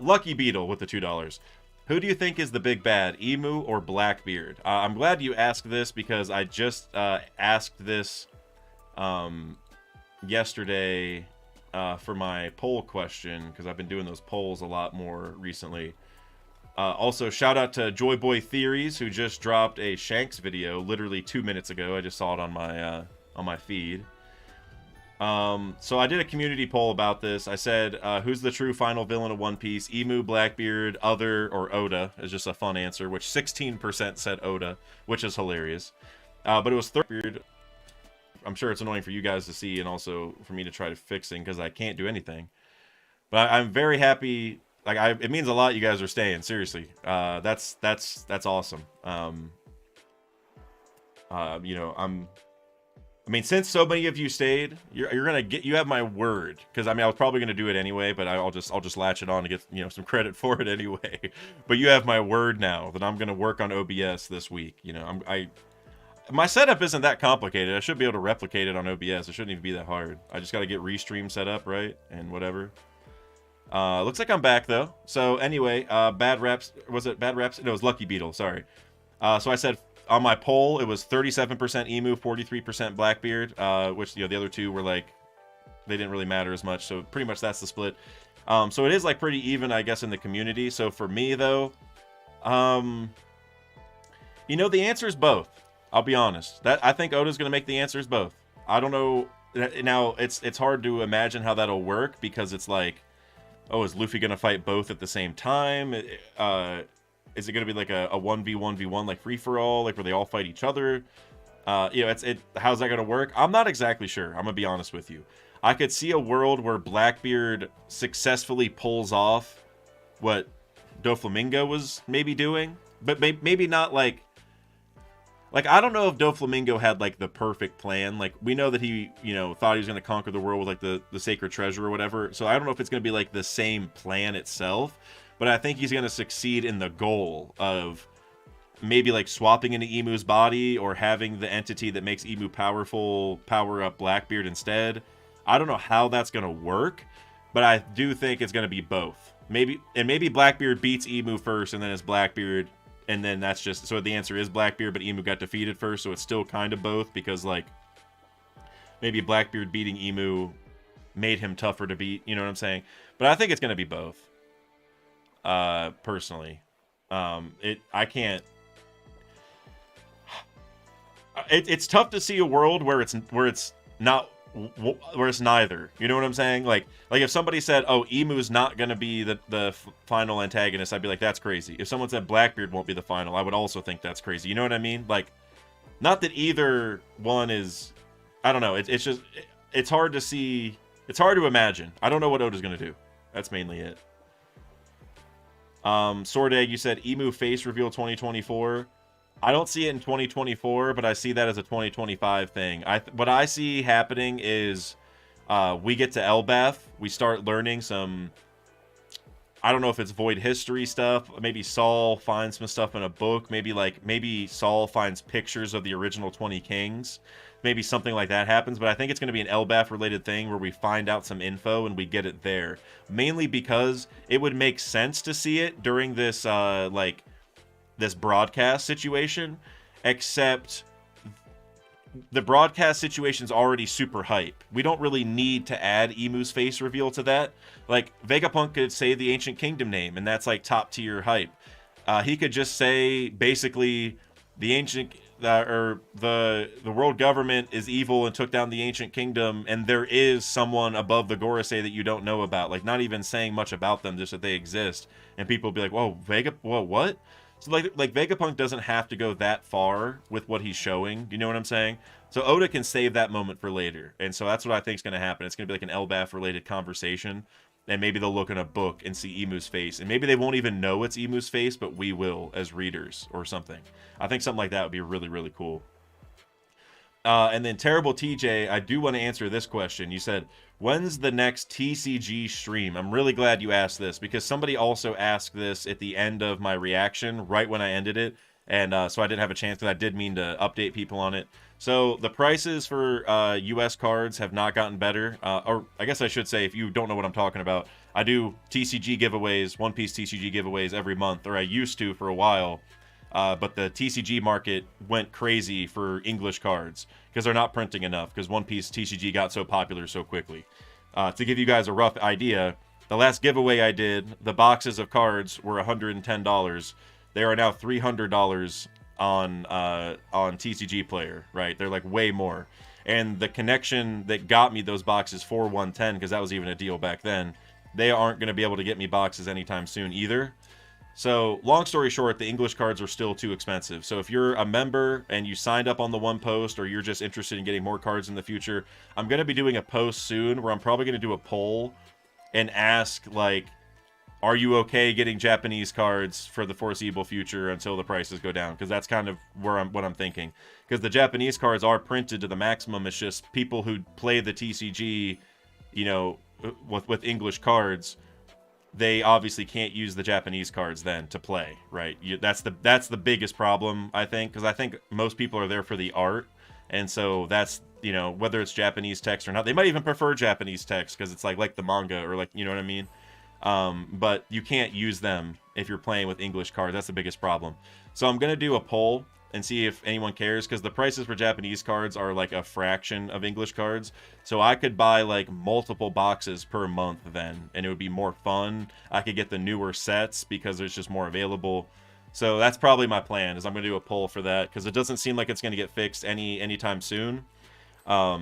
Lucky Beetle with the $2. Who do you think is the big bad, Emu or Blackbeard? I'm glad you asked this, because I just asked this yesterday for my poll question, because I've been doing those polls a lot more recently. Also, shout out to Joyboy Theories, who just dropped a Shanks video literally 2 minutes ago. I just saw it on my feed. So I did a community poll about this. I said, who's the true final villain of One Piece? Emu, Blackbeard, Other, or Oda is just a fun answer, which 16% said Oda, which is hilarious. But it was Blackbeard. I'm sure it's annoying for you guys to see, and also for me to try to fixing, because I can't do anything. But I'm very happy. Like, it means a lot you guys are staying. Seriously, that's awesome. You know, I mean, since so many of you stayed, you're gonna get, you have my word, because I mean, I was probably gonna do it anyway, but I'll just latch it on to get, you know, some credit for it anyway. But you have my word now that I'm gonna work on OBS this week. You know, my setup isn't that complicated. I should be able to replicate it on OBS. It shouldn't even be that hard. I just got to get Restream set up, right, and whatever. Looks like I'm back though. So anyway, Bad Raps, was it Bad Raps? No, it was Lucky Beetle. Sorry. So I said, on my poll, it was 37% Emu, 43% Blackbeard, which, you know, the other two were like, they didn't really matter as much. So pretty much that's the split. So it is like pretty even, I guess, in the community. So for me though, you know, the answer is both. I'll be honest. I think Oda's gonna make the answers both. I don't know. Now it's hard to imagine how that'll work, because it's like, oh, is Luffy gonna fight both at the same time? Is it going to be like a 1v1v1, like free-for-all, like where they all fight each other? You know, how's that going to work? I'm not exactly sure. I'm going to be honest with you. I could see a world where Blackbeard successfully pulls off what Doflamingo was maybe doing, but maybe not like I don't know if Doflamingo had like the perfect plan. Like, we know that he, you know, thought he was going to conquer the world with like the sacred treasure or whatever. So I don't know if it's going to be like the same plan itself. But I think he's going to succeed in the goal of maybe like swapping into Emu's body, or having the entity that makes Emu powerful power up Blackbeard instead. I don't know how that's going to work, but I do think it's going to be both. Maybe Blackbeard beats Emu first, and then it's Blackbeard, and then that's just, so the answer is Blackbeard, but Emu got defeated first, so it's still kind of both, because like maybe Blackbeard beating Emu made him tougher to beat, you know what I'm saying? But I think it's going to be both. Personally, I can't. It's tough to see a world where it's neither. You know what I'm saying? Like if somebody said, "Oh, Emu's not gonna be the final antagonist," I'd be like, "That's crazy." If someone said Blackbeard won't be the final, I would also think that's crazy. You know what I mean? Like, not that either one is. I don't know. It's just it's hard to see It's hard to imagine. I don't know what Oda's gonna do. That's mainly it. Sword Egg, you said Emu face reveal 2024. I don't see it in 2024, but I see that as a 2025 thing. What I see happening is we get to Elbath, we start learning some, I don't know if it's void history stuff. Maybe Saul finds some stuff in a book. Maybe Saul finds pictures of the original 20 kings. Maybe something like that happens, but I think it's going to be an Elbath related thing where we find out some info and we get it there. Mainly because it would make sense to see it during this this broadcast situation, except the broadcast situation's already super hype. We don't really need to add Emu's face reveal to that. Like, Vegapunk could say the Ancient Kingdom name, and that's like top tier hype. He could just say basically the ancient or the world government is evil and took down the Ancient Kingdom, and there is someone above the Gorosei that you don't know about. Like, not even saying much about them, just that they exist, and people will be like, "Whoa, what?" So like Vegapunk doesn't have to go that far with what he's showing. You know what I'm saying? So Oda can save that moment for later, and so that's what I think is going to happen. It's going to be like an Elbath related conversation, and maybe they'll look in a book and see Emu's face, and maybe they won't even know it's Emu's face, but we will as readers or something. I think something like that would be really, really cool. And then Terrible TJ, I do want to answer this question. You said, when's the next TCG stream? I'm really glad you asked this, because somebody also asked this at the end of my reaction, right when I ended it, and so I didn't have a chance, because I did mean to update people on it. So the prices for US cards have not gotten better, or I guess I should say, if you don't know what I'm talking about, I do TCG giveaways, One Piece TCG giveaways every month, or I used to for a while. But the TCG market went crazy for English cards because they're not printing enough, because One Piece TCG got so popular so quickly. To give you guys a rough idea, the last giveaway I did, the boxes of cards were $110. They are now $300 on TCG Player, right? They're like way more. And the connection that got me those boxes for 110, because that was even a deal back then, they aren't going to be able to get me boxes anytime soon either. So, long story short, the English cards are still too expensive. So if you're a member and you signed up on the one post, or you're just interested in getting more cards in the future, I'm going to be doing a post soon where I'm probably going to do a poll and ask, like, are you okay getting Japanese cards for the foreseeable future until the prices go down? Because that's kind of what I'm thinking. Because the Japanese cards are printed to the maximum. It's just people who play the TCG, you know, with English cards, they obviously can't use the Japanese cards then to play, right? That's the biggest problem, I think, because I think most people are there for the art, and so that's, you know, whether it's Japanese text or not, they might even prefer Japanese text because it's like the manga, or like, you know what I mean? But you can't use them if you're playing with English cards. That's the biggest problem. So I'm gonna do a poll and see if anyone cares, because the prices for Japanese cards are like a fraction of English cards. So I could buy like multiple boxes per month then, and it would be more fun. I could get the newer sets because there's just more available. So that's probably my plan, is I'm gonna do a poll for that, because it doesn't seem like it's gonna get fixed anytime soon. I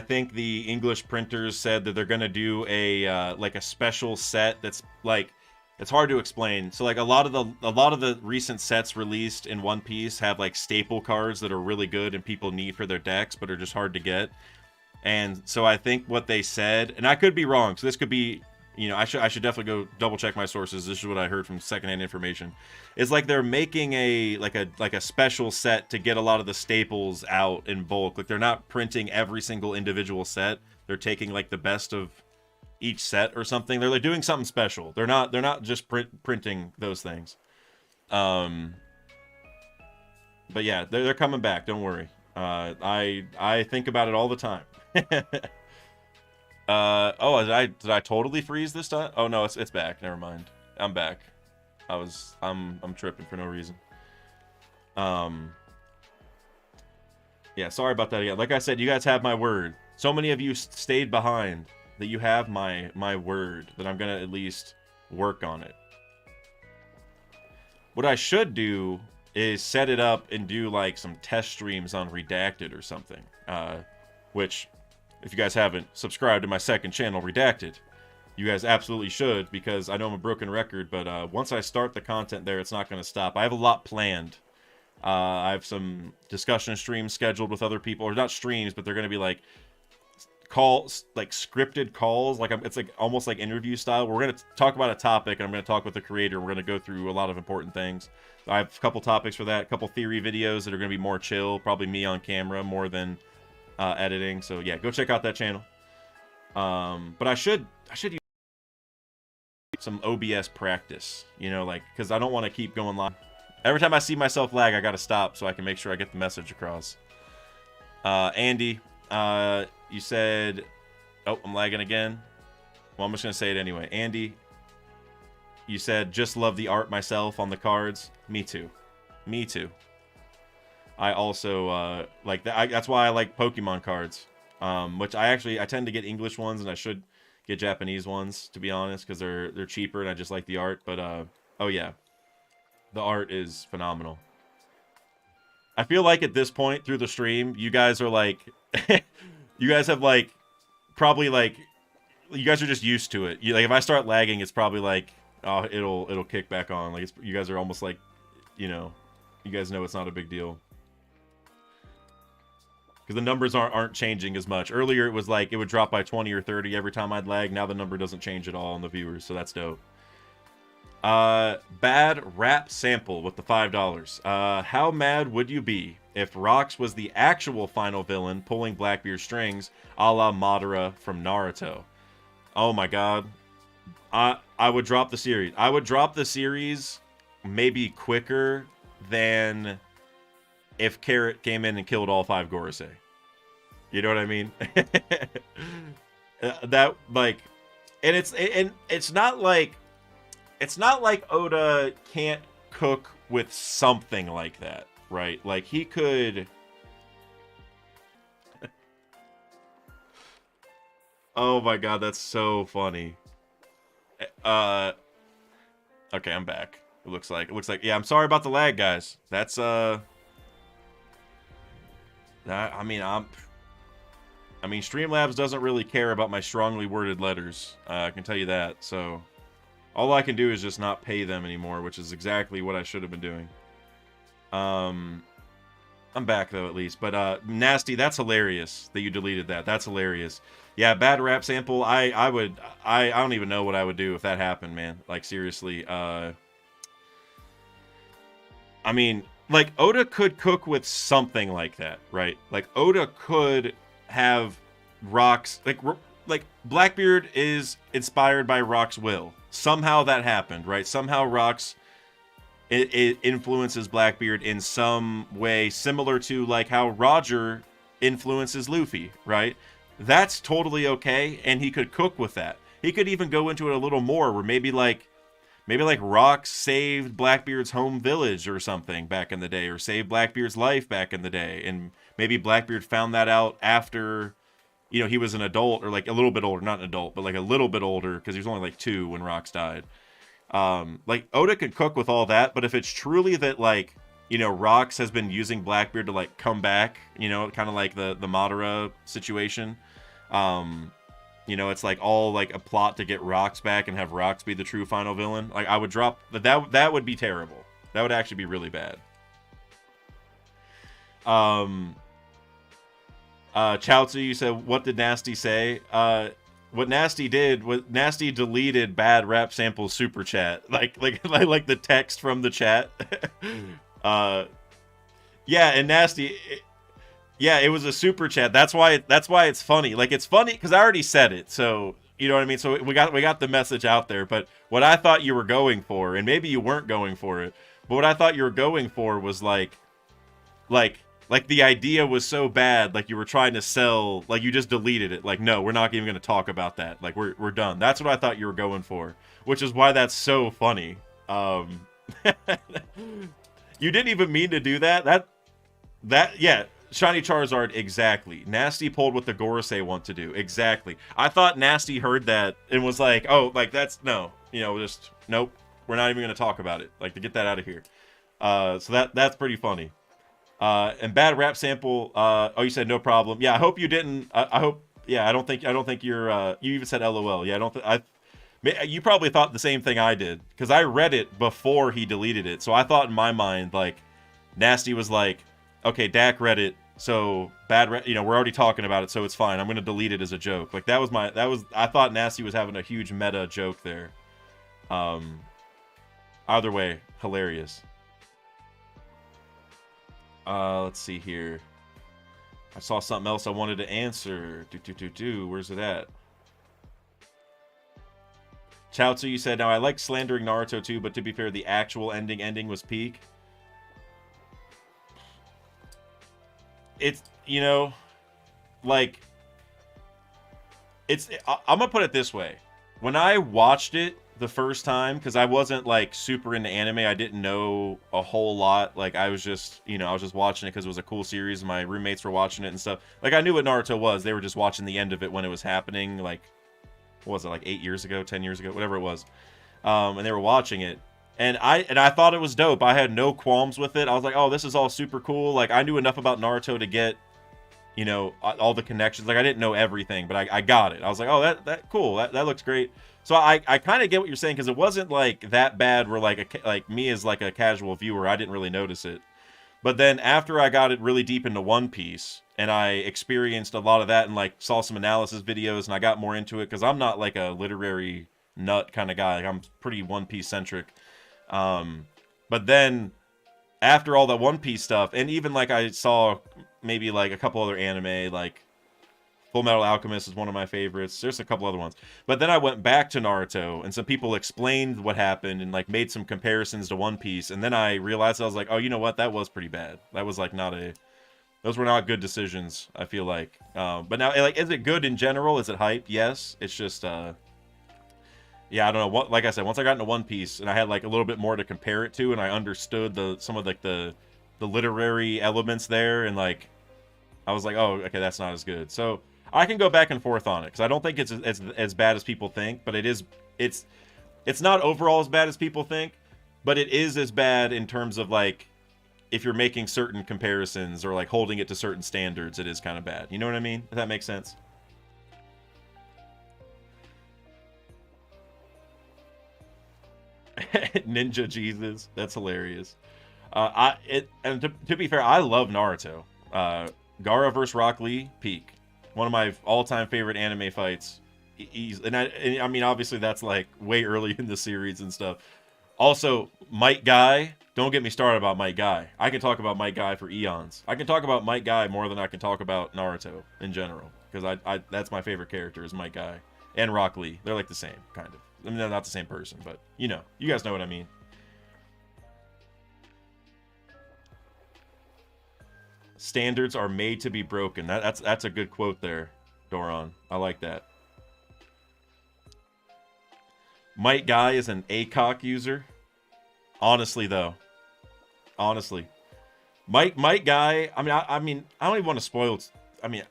think the English printers said that they're gonna do a like a special set that's like, it's hard to explain. So like a lot of the recent sets released in One Piece have like staple cards that are really good and people need for their decks, but are just hard to get. And so I think what they said, and I could be wrong, so this could be, you know, I should definitely go double check my sources. This is what I heard from secondhand information. It's like they're making like a special set to get a lot of the staples out in bulk. Like, they're not printing every single individual set. They're taking like the best of each set or something. They're like doing something special. They're not just printing those things. But yeah, they're coming back. Don't worry. I think about it all the time. Oh, did I totally freeze this time? Oh no, it's back. Never mind. I'm back. I'm tripping for no reason. Yeah, sorry about that again. Like I said, you guys have my word. So many of you stayed behind that you have my word that I'm gonna at least work on it. What I should do is set it up and do like some test streams on Redacted or something. Which, if you guys haven't subscribed to my second channel, Redacted, you guys absolutely should, because I know I'm a broken record, but once I start the content there, it's not going to stop. I have a lot planned. I have some discussion streams scheduled with other people, or not streams, but they're going to be like calls, like scripted calls, like it's like almost like interview style. We're gonna talk about a topic, and I'm gonna talk with the creator. We're gonna go through a lot of important things. I have a couple topics for that, a couple theory videos that are gonna be more chill, probably me on camera more than editing. So yeah, go check out that channel. But I should use some OBS practice, you know, like, because I don't want to keep going live. Every time I see myself lag, I gotta stop so I can make sure I get the message across. Andy, you said, oh, I'm lagging again. Well, I'm just gonna say it anyway. Andy, you said just love the art myself on the cards. Me too. Me too. I also like that. That's why I like Pokemon cards. Which I tend to get English ones, and I should get Japanese ones, to be honest, because they're cheaper and I just like the art. But oh yeah, the art is phenomenal. I feel like at this point through the stream, you guys are like, you guys have like, probably like, you guys are just used to it. Like if I start lagging, it's probably like, oh, it'll kick back on. Like you guys are almost like, you know, you guys know it's not a big deal. Because the numbers aren't changing as much. Earlier it was like it would drop by 20 or 30 every time I'd lag. Now the number doesn't change at all on the viewers, so that's dope. Bad rap sample with the $5. How mad would you be if Rox was the actual final villain pulling Blackbeard strings, a la Madara from Naruto? Oh my god. I would drop the series. I would drop the series maybe quicker than if Carrot came in and killed all 5 Gorosei. You know what I mean? That, like, and it's not like Oda can't cook with something like that, right? Like he could. Oh my god, that's so funny. Okay, I'm back. It looks like yeah, I'm sorry about the lag, guys. That's I mean, Streamlabs doesn't really care about my strongly worded letters. I can tell you that. So, all I can do is just not pay them anymore, which is exactly what I should have been doing. I'm back though, at least. But Nasty, that's hilarious that you deleted that. That's hilarious. Yeah, bad rap sample. I don't even know what I would do if that happened, man. Like seriously. I mean, like, Oda could cook with something like that, right? Like, Oda could have Rox... Like Blackbeard is inspired by Rock's will. Somehow that happened, right? Somehow Rox it influences Blackbeard in some way similar to, like, how Roger influences Luffy, right? That's totally okay, and he could cook with that. He could even go into it a little more, where maybe Rox saved Blackbeard's home village or something back in the day, or saved Blackbeard's life back in the day, and maybe Blackbeard found that out after, you know, he was an adult, or like a little bit older, not an adult, but like a little bit older, because he was only like 2 when Rox died. Like, Oda could cook with all that, but if it's truly that, like, you know, Rox has been using Blackbeard to, like, come back, you know, kind of like the Madara situation, you know, it's like all like a plot to get Rox back and have Rox be the true final villain. Like, I would drop that would be terrible. That would actually be really bad. Chaozu, you said, what did Nasty say? What Nasty did was Nasty deleted bad rap sample super chat. Like the text from the chat. Yeah, and Nasty yeah, it was a super chat. That's why it's funny. Like, it's funny because I already said it. So, you know what I mean? So we got the message out there. But what I thought you were going for, and maybe you weren't going for it, but what I thought you were going for was like the idea was so bad, like you were trying to sell, like you just deleted it. Like, no, we're not even going to talk about that. Like, we're done. That's what I thought you were going for, which is why that's so funny. You didn't even mean to do that. That yeah. Shiny Charizard, exactly. Nasty pulled what the Gorosei want to do, exactly. I thought Nasty heard that and was like, oh, like, that's, no, you know, just, nope, we're not even going to talk about it, like, to get that out of here. So that's pretty funny. And bad rap sample, oh, you said no problem. Yeah, I hope you didn't, I hope, yeah, I don't think you're, you even said LOL. Yeah, you probably thought the same thing I did, because I read it before he deleted it, so I thought in my mind, like, Nasty was like, okay, Dak read it, So you know, we're already talking about it, so it's fine. I'm gonna delete it as a joke. Like I thought Nasty was having a huge meta joke there. Either way, hilarious. Let's see here. I saw something else I wanted to answer. Where's it at? Chaozu, you said, now I like slandering Naruto too, but to be fair, the actual ending was peak. It's, you know, like, I'm gonna put it this way. When I watched it the first time, because I wasn't, like, super into anime, I didn't know a whole lot. Like, I was just, you know, I was just watching it because it was a cool series. My roommates were watching it and stuff. Like, I knew what Naruto was. They were just watching the end of it when it was happening, like, what was it, like 8 years ago, 10 years ago, whatever it was. And they were watching it. And I thought it was dope. I had no qualms with it. I was like, oh, this is all super cool. Like, I knew enough about Naruto to get, you know, all the connections. Like, I didn't know everything, but I got it. I was like, oh, that cool. That looks great. So I kind of get what you're saying, because it wasn't like that bad where like me as like a casual viewer, I didn't really notice it. But then after I got it really deep into One Piece, and I experienced a lot of that and like saw some analysis videos, and I got more into it, because I'm not like a literary nut kind of guy. Like, I'm pretty One Piece centric. But then after all that One Piece stuff, and even like I saw maybe like a couple other anime, like Full Metal Alchemist is one of my favorites. There's a couple other ones. But then I went back to Naruto, and some people explained what happened and like made some comparisons to One Piece, and then I realized, I was like, oh, you know what? That was pretty bad. That was like those were not good decisions, I feel like. But now, like, is it good in general? Is it hype? Yes. It's just, yeah, I don't know. Like I said, once I got into One Piece and I had like a little bit more to compare it to, and I understood some of like the literary elements there, and like I was like, oh, okay, that's not as good. So I can go back and forth on it, because I don't think it's as bad as people think, but it's not overall as bad as people think, but it is as bad in terms of like, if you're making certain comparisons or like holding it to certain standards, it is kind of bad. You know what I mean? If that makes sense. Ninja Jesus, that's hilarious. And to be fair, I love Naruto. Gaara vs. Rock Lee, peak. One of my all-time favorite anime fights. And I mean, obviously that's like way early in the series and stuff. Also, Might Guy. Don't get me started about Might Guy. I can talk about Might Guy for eons. I can talk about Might Guy more than I can talk about Naruto in general, because I that's my favorite character, is Might Guy and Rock Lee. They're like the same, kind of. I mean, they're not the same person, but you know, you guys know what I mean. Standards are made to be broken. That's a good quote there, Doron. I like that. Might Guy is an ACOC user. Honestly, though. Honestly. Might Guy, I mean, I don't even want to spoil it. I mean,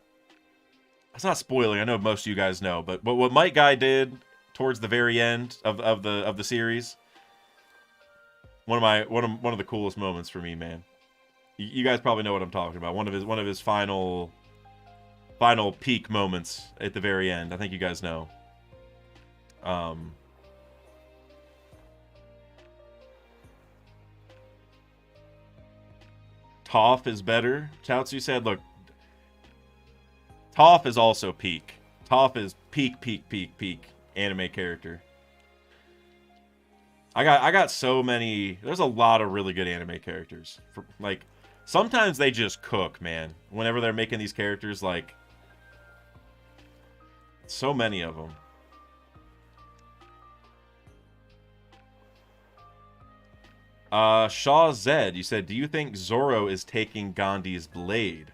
it's not spoiling. I know most of you guys know, but what Might Guy did towards the very end of the series, one of the coolest moments for me, man. You guys probably know what I'm talking about. One of his final peak moments at the very end. I think you guys know. Toph is better. Chaozu said, look, Toph is also peak. Toph is peak anime character. I got so many. There's a lot of really good anime characters. Like, sometimes they just cook, man. Whenever they're making these characters, like, so many of them. Shaw Zed, you said, do you think Zoro is taking Gandhi's blade?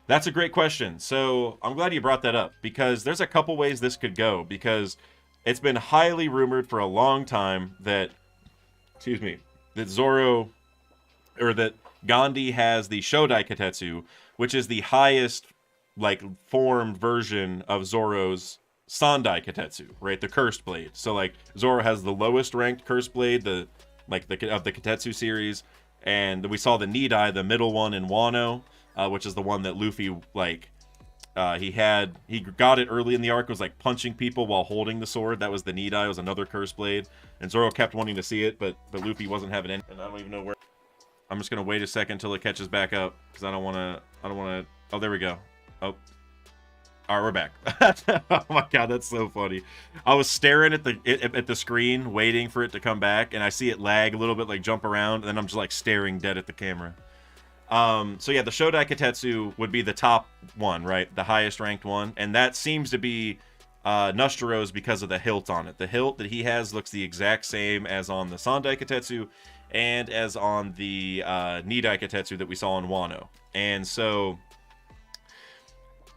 That's a great question. So I'm glad you brought that up, because there's a couple ways this could go, because it's been highly rumored for a long time that, that Zoro, or that Gandhi has the Shodai Katetsu, which is the highest, like, formed version of Zoro's Sandai Katetsu, right? The Cursed Blade. So, like, Zoro has the lowest ranked Cursed Blade, of the Katetsu series, and we saw the Nidai, the middle one in Wano, which is the one that Luffy, like, he got it early in the arc, was like punching people while holding the sword. That was the Nidai. It was another Cursed Blade, and Zoro kept wanting to see it, but Luffy wasn't having any, and I don't even know where. I'm just gonna wait a second until it catches back up because I don't want to. Oh, there we go. Oh, all right, we're back. Oh my god, that's so funny. I was staring at the screen, waiting for it to come back, and I see it lag a little bit, like jump around, and then I'm just like staring dead at the camera. So yeah, the Shodai Katetsu would be the top one, right? The highest ranked one, and that seems to be Nushtaro's because of the hilt on it. The hilt that he has looks the exact same as on the Sandai Katetsu and as on the Nidai Katetsu that we saw in Wano. And so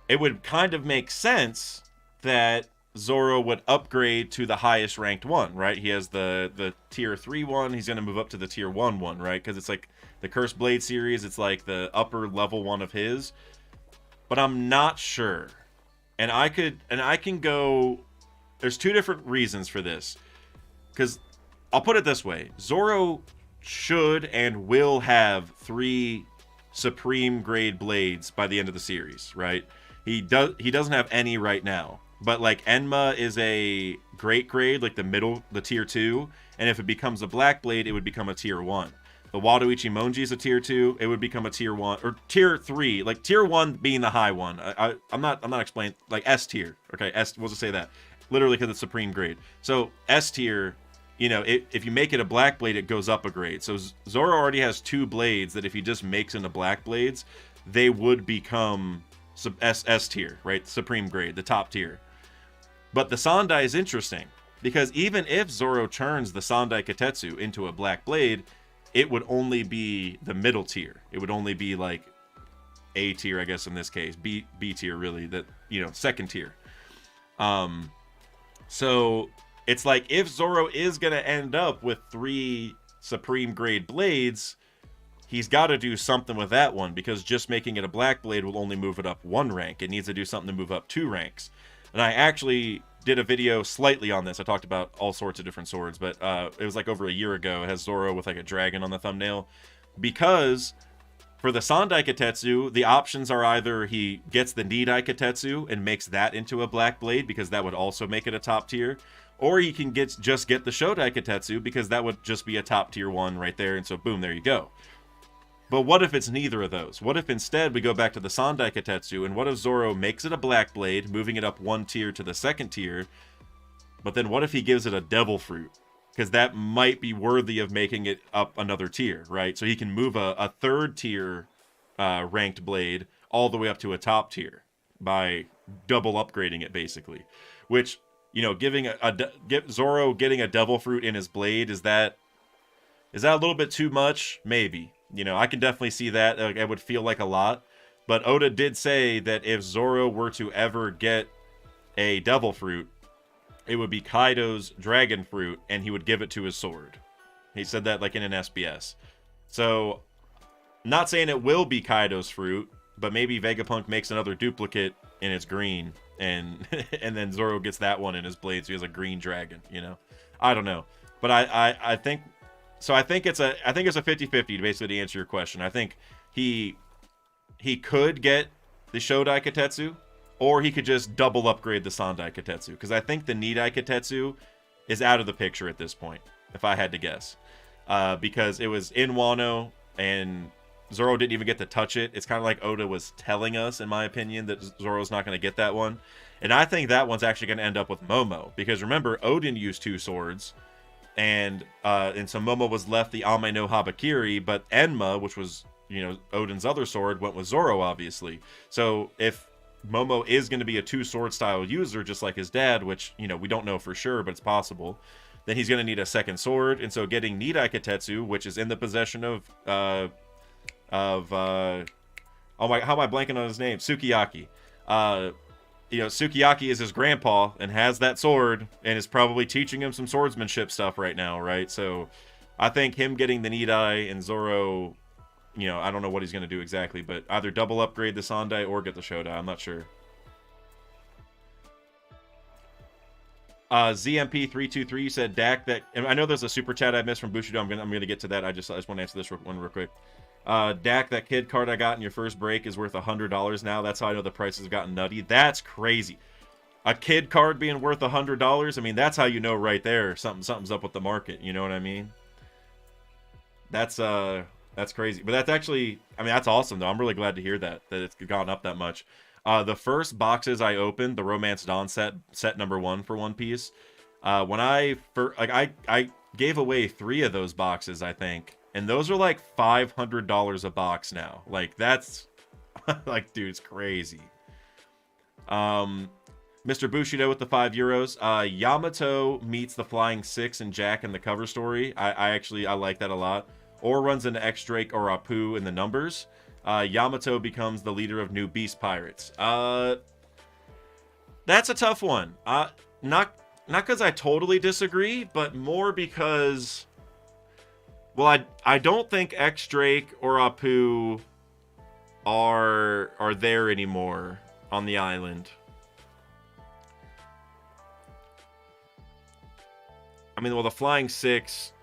it would kind of make sense that Zoro would upgrade to the highest ranked one, right? He has the tier 3 one. He's going to move up to the tier 1 one, right? Because it's like the Cursed Blade series. It's like the upper level one of his. But I'm not sure. And I can go... There's two different reasons for this. Because I'll put it this way. Zoro should and will have 3 supreme grade blades by the end of the series, right? He doesn't have any right now, but like Enma is a great grade, like the tier 2, and if it becomes a black blade, it would become a tier 1. The Wado Ichimonji is a tier 2, it would become a tier 1 or tier 3, like tier 1 being the high one. I'm not explaining, like S tier. Okay, S, we'll just say that. Literally because it's supreme grade. So S tier, you know, if you make it a black blade, it goes up a grade. So Zoro already has 2 blades that if he just makes into black blades, they would become S tier, right? Supreme grade, the top tier. But the Sandai is interesting because even if Zoro turns the Sandai Katetsu into a black blade, it would only be the middle tier. It would only be like A tier, I guess in this case, B tier really, that, you know, second tier. So it's like if Zoro is going to end up with 3 supreme grade blades, he's got to do something with that one, because just making it a black blade will only move it up 1 rank. It needs to do something to move up 2 ranks. And I actually did a video slightly on this. I talked about all sorts of different swords, but it was like over a year ago. It has Zoro with like a dragon on the thumbnail. Because for the Sandai Katetsu, the options are either he gets the Nidai Katetsu and makes that into a black blade, because that would also make it a top tier. Or he can just get the Shodai Katetsu, because that would just be a top tier 1 right there. And so boom, there you go. But what if it's neither of those? What if instead we go back to the Sandai Katetsu, and what if Zoro makes it a black blade, moving it up 1 tier to the second tier, but then what if he gives it a devil fruit? Because that might be worthy of making it up another tier, right? So he can move a 3rd tier ranked blade all the way up to a top tier by double upgrading it, basically. Which, you know, Zoro getting a devil fruit in his blade, is that a little bit too much? Maybe. You know, I can definitely see that. It would feel like a lot. But Oda did say that if Zoro were to ever get a devil fruit, it would be Kaido's dragon fruit, and he would give it to his sword. He said that like in an SBS. So, not saying it will be Kaido's fruit, but maybe Vegapunk makes another duplicate and it's green, and and then Zoro gets that one in his blade, so he has a green dragon, you know? I don't know. But I think... So I think it's a 50-50, basically, to answer your question. I think he could get the Shodai Katetsu, or he could just double upgrade the Sandai Katetsu. Because I think the Nidai Katetsu is out of the picture at this point, if I had to guess. Because it was in Wano, and Zoro didn't even get to touch it. It's kind of like Oda was telling us, in my opinion, that Zoro's not going to get that one. And I think that one's actually going to end up with Momo. Because remember, Odin used 2 swords. And so Momo was left the Ame no Habakiri, but Enma, which was, you know, Odin's other sword, went with Zoro, obviously. So if Momo is going to be a 2-sword style user, just like his dad, which, you know, we don't know for sure, but it's possible, then he's going to need a second sword. And so getting Nidai Katetsu, which is in the possession of oh my, how am I blanking on his name? Sukiyaki. You know, Sukiyaki is his grandpa and has that sword and is probably teaching him some swordsmanship stuff right now, right? So I think him getting the Nidai and Zoro, you know, I don't know what he's going to do exactly, but either double upgrade the Sandai or get the Shodai. I'm not sure. ZMP323 said Dak that, and I know there's a super chat I missed from Bushido. I'm gonna get to that. I just want to answer this one real quick. Dak, that kid card I got in your first break is worth $100 now. That's how I know the prices have gotten nutty. That's crazy. A kid card being worth $100. I mean, that's how you know right there something's up with the market. You know what I mean? That's That's crazy. But that's actually, I mean, that's awesome though. I'm really glad to hear that it's gone up that much. The first boxes I opened, the Romance Dawn set number 1 for One Piece. When I gave away 3 of those boxes, I think, and those are like $500 a box now. Like that's like, dude, it's crazy. Mr. Bushido with the €5. Yamato meets the Flying Six and Jack in the cover story. I like that a lot. Or runs into X Drake or Apu in the numbers. Yamato becomes the leader of New Beast Pirates. That's a tough one. Not because I totally disagree, but more because, well, I don't think X Drake or Apu are there anymore on the island. I mean, well, the Flying Six.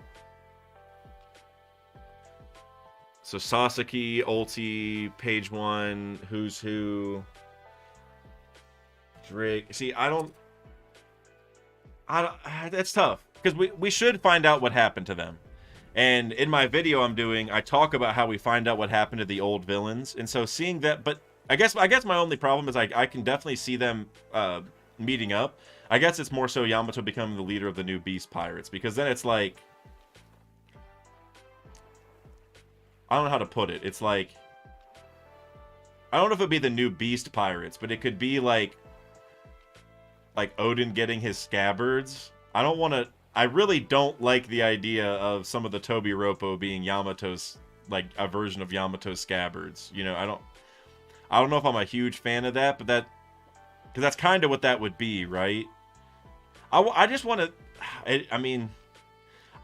So Sasaki, Ulti, Page 1, Who's Who, Drake. See, I don't. That's tough because we should find out what happened to them. And in my video I'm doing, I talk about how we find out what happened to the old villains. And so seeing that, but I guess my only problem is I can definitely see them meeting up. I guess it's more so Yamato becoming the leader of the New Beast Pirates, because then it's like, I don't know how to put it. It's like, I don't know if it'd be the New Beast Pirates, but it could be like Odin getting his scabbards. I really don't like the idea of some of the Tobi Roppo being Yamato's, like a version of Yamato's scabbards. You know, I don't know if I'm a huge fan of that, but because that's kind of what that would be, right? I just want to, I mean,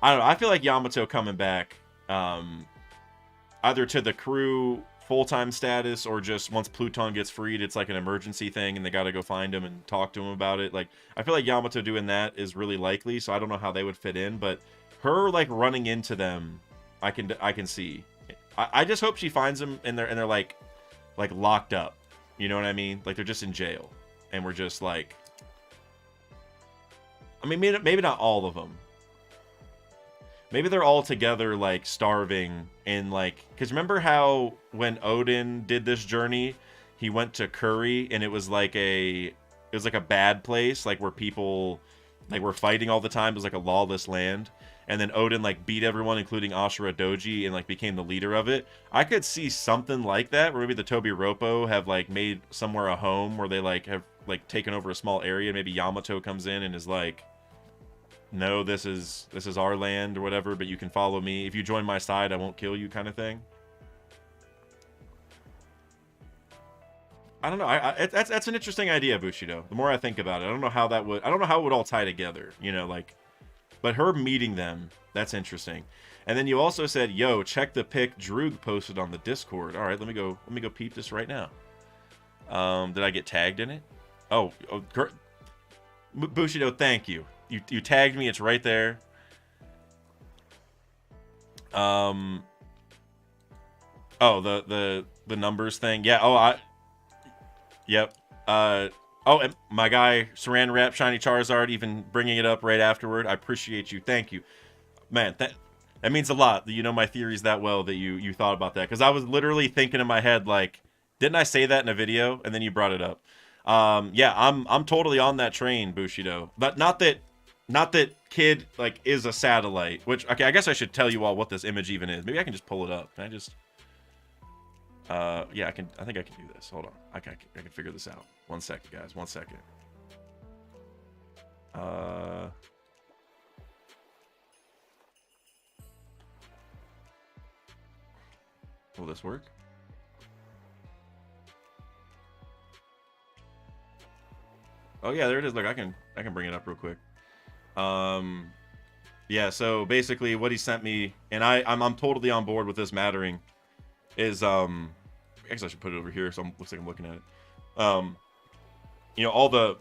I don't know. I feel like Yamato coming back, either to the crew full-time status, or just once Pluton gets freed, it's like an emergency thing and they got to go find him and talk to him about it. Like, I feel like Yamato doing that is really likely, so I don't know how they would fit in, but her like running into them, I can see. I just hope she finds them and they're like locked up. You know what I mean? Like they're just in jail and we're just like, I mean, maybe not all of them. Maybe they're all together, like, starving, and, like... Because remember how, when Odin did this journey, he went to Curry, and it was like a bad place, like, where people, like, were fighting all the time. It was like a lawless land. And then Odin, like, beat everyone, including Ashura Doji, and, like, became the leader of it. I could see something like that, where maybe the Tobi Roppo have, like, made somewhere a home, where they, like, have, like, taken over a small area. Maybe Yamato comes in and is like... No, this is our land or whatever, but you can follow me. If you join my side, I won't kill you, kind of thing. I don't know. That's an interesting idea, Bushido. The more I think about it, I don't know how it would all tie together, you know, like, but her meeting them, that's interesting. And then you also said, yo, check the pic Droog posted on the Discord. All right, let me go peep this right now. Did I get tagged in it? Oh, Bushido, thank you. You tagged me. It's right there. Oh, the numbers thing. Yeah. Yep. Oh, and my guy Saran Wrap Shiny Charizard even bringing it up right afterward. I appreciate you. Thank you, man. That means a lot that you know my theories that well, that you thought about that, because I was literally thinking in my head, like, didn't I say that in a video? And then you brought it up. Yeah, I'm totally on that train, Bushido. But not that Kid, like, is a satellite, which, okay, I guess I should tell you all what this image even is. Maybe I can just pull it up. Can I just, yeah, I think I can do this. Hold on. I can figure this out. 1 second, guys. 1 second. Will this work? Oh yeah, there it is. Look, I can bring it up real quick. Yeah, so basically what he sent me, and I'm totally on board with this mattering, is I guess I should put it over here, so looks like I'm looking at it. You know, all the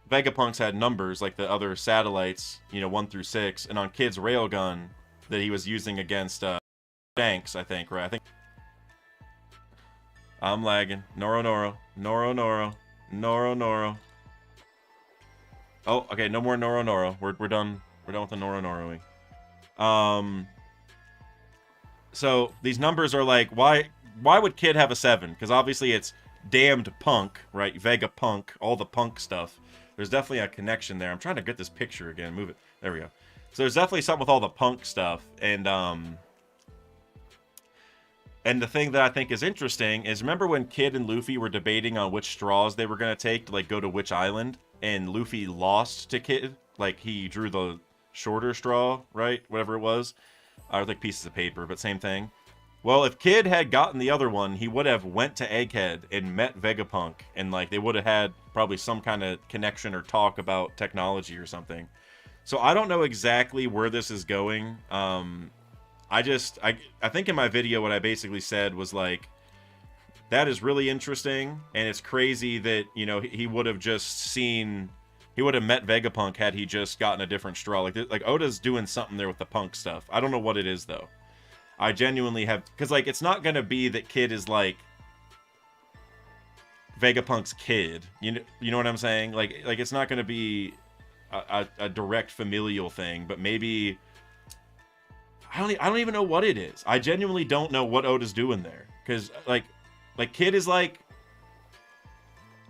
Vegapunks had numbers like the other satellites, you know, 1 through 6, and on Kid's railgun that he was using against Shanks, I think, right? I think I'm lagging. Noro. Oh, okay, no more Noro. We're done. We're done with the Noroing. So these numbers are like, why would Kid have a 7? Because obviously it's damned punk, right? Vega punk, all the punk stuff. There's definitely a connection there. I'm trying to get this picture again. Move it. There we go. So there's definitely something with all the punk stuff. And the thing that I think is interesting is, remember when Kid and Luffy were debating on which straws they were going to take to, like, go to which island? And Luffy lost to Kid? Like, he drew the shorter straw, right? Whatever it was. Or, like, pieces of paper, but same thing. Well, if Kid had gotten the other one, he would have went to Egghead and met Vegapunk. And, like, they would have had probably some kind of connection or talk about technology or something. So I don't know exactly where this is going. I think in my video what I basically said was, like, that is really interesting, and it's crazy that, you know, he would have just seen, he would have met Vegapunk had he just gotten a different straw. Like Oda's doing something there with the punk stuff. I don't know what it is, though. I genuinely have, because, like, it's not gonna be that Kid is, like, Vegapunk's kid. You know what I'm saying? Like it's not gonna be a direct familial thing, but maybe I don't even know what it is. I genuinely don't know what Oda's doing there, because like Kid is, like,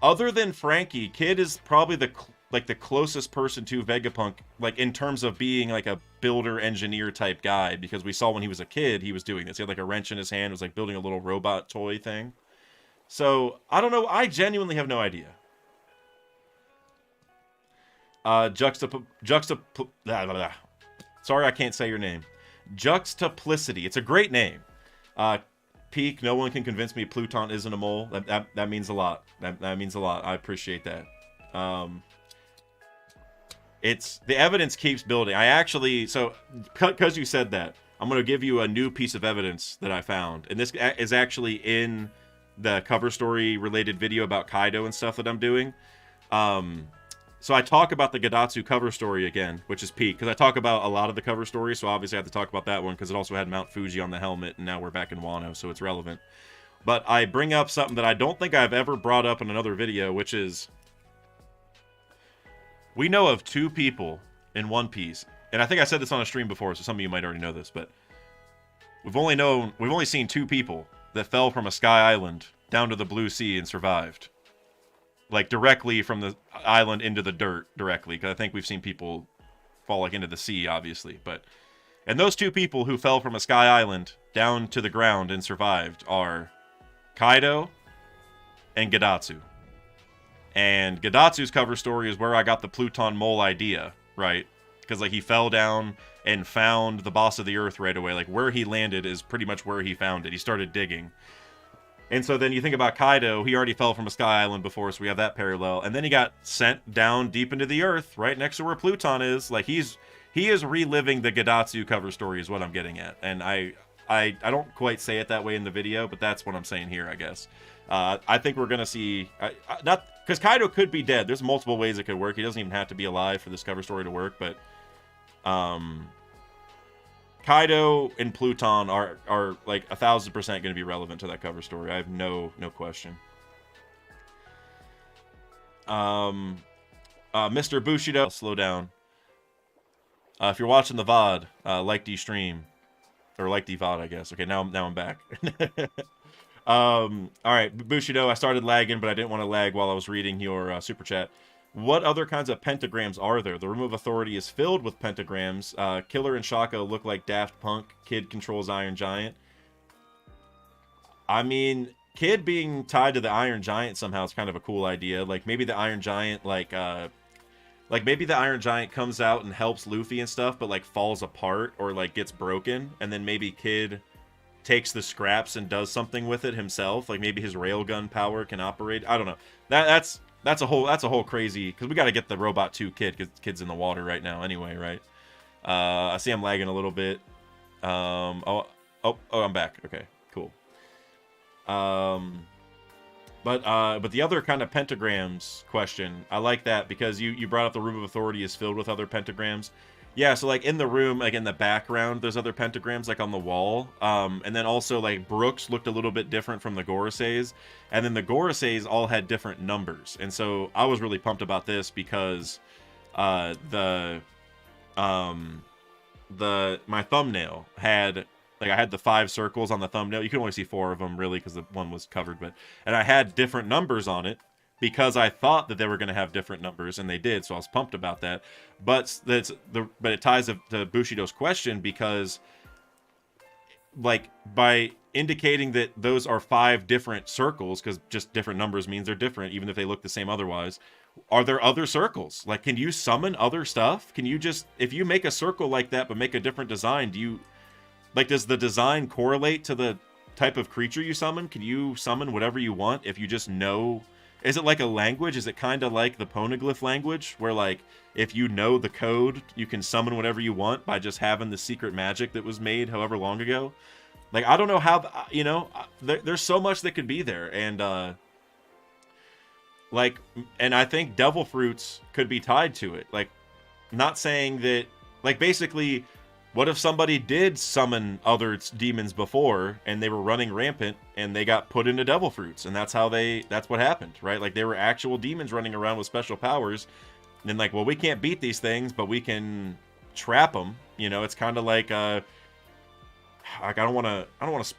other than Frankie, Kid is probably the closest person to Vegapunk, like, in terms of being, like, a builder engineer type guy, because we saw when he was a kid he was doing this. He had, like, a wrench in his hand, was, like, building a little robot toy thing. So I don't know. I genuinely have no idea. Sorry, I can't say your name. Juxtaplicity. It's a great name. Peak. No one can convince me Pluton isn't a mole. That means a lot. That means a lot. I appreciate that. It's the evidence keeps building. I actually, so because you said that, I'm gonna give you a new piece of evidence that I found, and this is actually in the cover story related video about Kaido and stuff that I'm doing. So I talk about the Gadatsu cover story again, which is Peak, because I talk about a lot of the cover stories, so obviously I have to talk about that one, because it also had Mount Fuji on the helmet, and now we're back in Wano, so it's relevant. But I bring up something that I don't think I've ever brought up in another video, which is, we know of 2 people in One Piece, and I think I said this on a stream before, so some of you might already know this, but we've only seen 2 people that fell from a sky island down to the blue sea and survived. Like, directly from the island into the dirt, directly. Because I think we've seen people fall, like, into the sea, obviously. And those 2 people who fell from a sky island down to the ground and survived are Kaido and Gadatsu. And Gadatsu's cover story is where I got the Pluton mole idea, right? Because, like, he fell down and found the boss of the earth right away. Like, where he landed is pretty much where he found it. He started digging. And so then you think about Kaido, he already fell from a sky island before, so we have that parallel. And then he got sent down deep into the earth, right next to where Pluton is. Like, he is reliving the Gadatsu cover story is what I'm getting at. And I don't quite say it that way in the video, but that's what I'm saying here, I guess. I think we're going to see, not because Kaido could be dead. There's multiple ways it could work. He doesn't even have to be alive for this cover story to work, but Kaido and Pluton are like 1,000% going to be relevant to that cover story. I have no question. Mr. Bushido, slow down. If you're watching the VOD, like the stream, or like the VOD, I guess. Okay, now I'm back. All right, Bushido, I started lagging, but I didn't want to lag while I was reading your super chat. What other kinds of pentagrams are there? The Room of Authority is filled with pentagrams. Killer and Shako look like Daft Punk. Kid controls Iron Giant. I mean, Kid being tied to the Iron Giant somehow is kind of a cool idea. Like, maybe the Iron Giant, like maybe the Iron Giant comes out and helps Luffy and stuff, but, like, falls apart or, like, gets broken. And then maybe Kid takes the scraps and does something with it himself. Like, maybe his railgun power can operate. I don't know. That's a whole crazy, because we got to get the Robot 2 Kid, because Kid's in the water right now anyway, right? I see I'm lagging a little bit. Oh, I'm back. Okay, cool. But the other kind of pentagrams question, I like that, because you brought up the Room of Authority is filled with other pentagrams. Yeah, so, like, in the room, like, in the background, there's other pentagrams, like, on the wall. And then also, like, Brook's looked a little bit different from the Goroseis. And then the Goroseis all had different numbers. And so I was really pumped about this because my thumbnail had Like I had the 5 circles on the thumbnail. You can only see 4 of them really because the one was covered, and I had different numbers on it because I thought that they were going to have different numbers, and they did. So I was pumped about that. But it ties to Bushido's question because, like, by indicating that those are 5 different circles, because just different numbers means they're different, even if they look the same otherwise. Are there other circles? Like, can you summon other stuff? Can you just, if you make a circle like that but make a different design, does the design correlate to the type of creature you summon? Can you summon whatever you want if you just know? Is it like a language? Is it kind of like the poneglyph language, where, like, if you know the code, you can summon whatever you want by just having the secret magic that was made however long ago? Like, I don't know how, there's so much that could be there. And, and I think devil fruits could be tied to it. Like, not saying that, like, basically, what if somebody did summon other demons before and they were running rampant and they got put into devil fruits, and that's what happened, right? Like, they were actual demons running around with special powers, and then, like, well, we can't beat these things, but we can trap them. It's kind of like, I don't want to,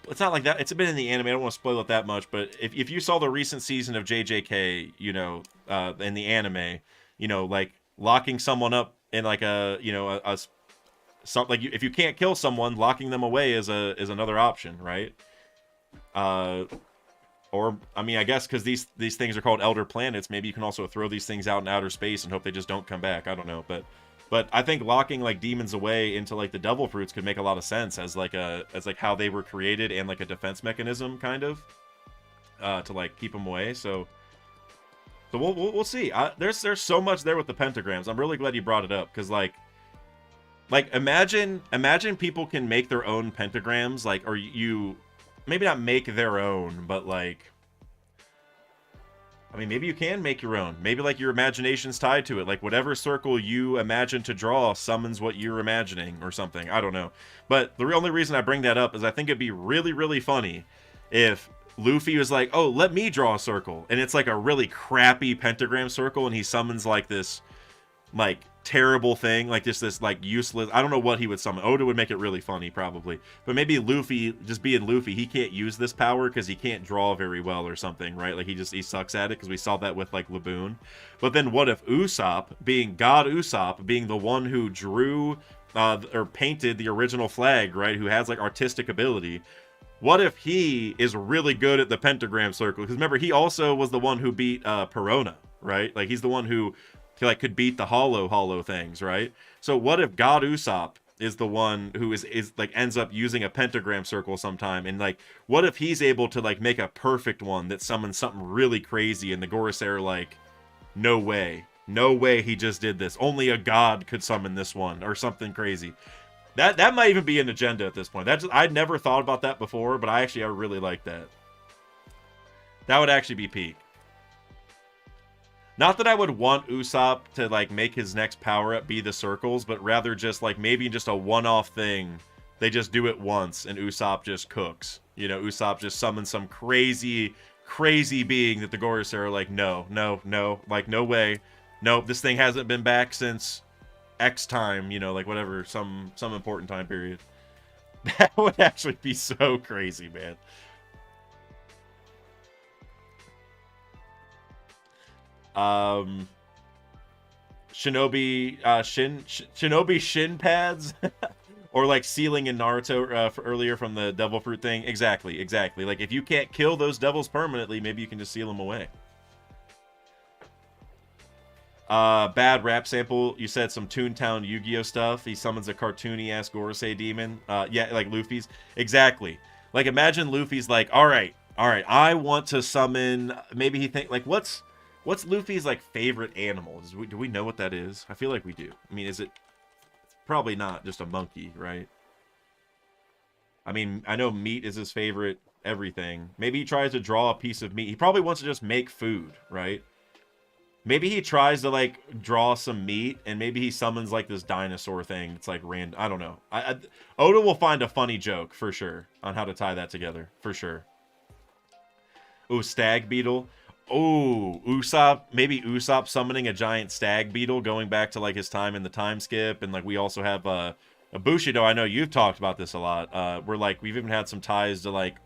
it's not like that. It's been in the anime. I don't want to spoil it that much, but if you saw the recent season of JJK, in the anime, like, locking someone up in, like, if you can't kill someone, locking them away is another option, right? Or, I mean, I guess because these things are called elder planets, maybe you can also throw these things out in outer space and hope they just don't come back. I don't know, but I think locking, like, demons away into, like, the devil fruits could make a lot of sense as how they were created, and, like, a defense mechanism, kind of, to, like, keep them away. So we'll see. There's so much there with the pentagrams. I'm really glad you brought it up, because, like, imagine people can make their own pentagrams, like, or you maybe not make their own, but, like, I mean, maybe you can make your own. Maybe, like, your imagination's tied to it. Like, whatever circle you imagine to draw summons what you're imagining or something. I don't know. But the only reason I bring that up is I think it'd be really, really funny if Luffy was like, oh, let me draw a circle. And it's, like, a really crappy pentagram circle, and he summons, like, this, like, terrible thing, like this like useless, I don't know what he would summon. Oda would make it really funny, probably, but maybe Luffy, just being Luffy, he can't use this power because he can't draw very well or something, right? Like, he sucks at it, because we saw that with, like, Laboon. But then what if Usopp, being God Usopp, being the one who drew or painted the original flag, right, who has, like, artistic ability, what if he is really good at the pentagram circle? Because remember, he also was the one who beat Perona, right? Like, he's the one who could beat the hollow things, right? So what if God Usopp is the one who is like, ends up using a pentagram circle sometime, and, like, what if he's able to, like, make a perfect one that summons something really crazy, and the Gorosei are like, no way he just did this, only a god could summon this one, or something crazy. That might even be an agenda at this point. I'd never thought about that before, but I really like that. That would actually be peak. Not that I would want Usopp to, like, make his next power-up be the circles, but rather just, like, maybe just a one-off thing. They just do it once, and Usopp just cooks. Usopp just summons some crazy, crazy being that the Gorosei are like, no, like, no way. Nope, this thing hasn't been back since X time, like, whatever, some important time period. That would actually be so crazy, man. Shinobi shin pads or, like, sealing in Naruto earlier from the devil fruit thing. Exactly. Like, if you can't kill those devils permanently, maybe you can just seal them away. Bad rap sample. You said some Toontown Yu-Gi-Oh stuff. He summons a cartoony ass Gorosei demon. Yeah, like Luffy's. Exactly. Like, imagine Luffy's like, all right, I want to summon. Maybe he think, like, what's Luffy's, like, favorite animal? Do we know what that is? I feel like we do. I mean, is it probably not just a monkey, right? I mean, I know meat is his favorite everything. Maybe he tries to draw a piece of meat. He probably wants to just make food, right? Maybe he tries to, like, draw some meat, and maybe he summons, like, this dinosaur thing. It's, like, random. I don't know. Oda will find a funny joke, for sure, on how to tie that together. For sure. Ooh, stag beetle. Oh, maybe Usopp summoning a giant stag beetle, going back to, like, his time in the time skip, and, like, we also have Bushido, I know you've talked about this a lot. We're like, we've even had some ties to like,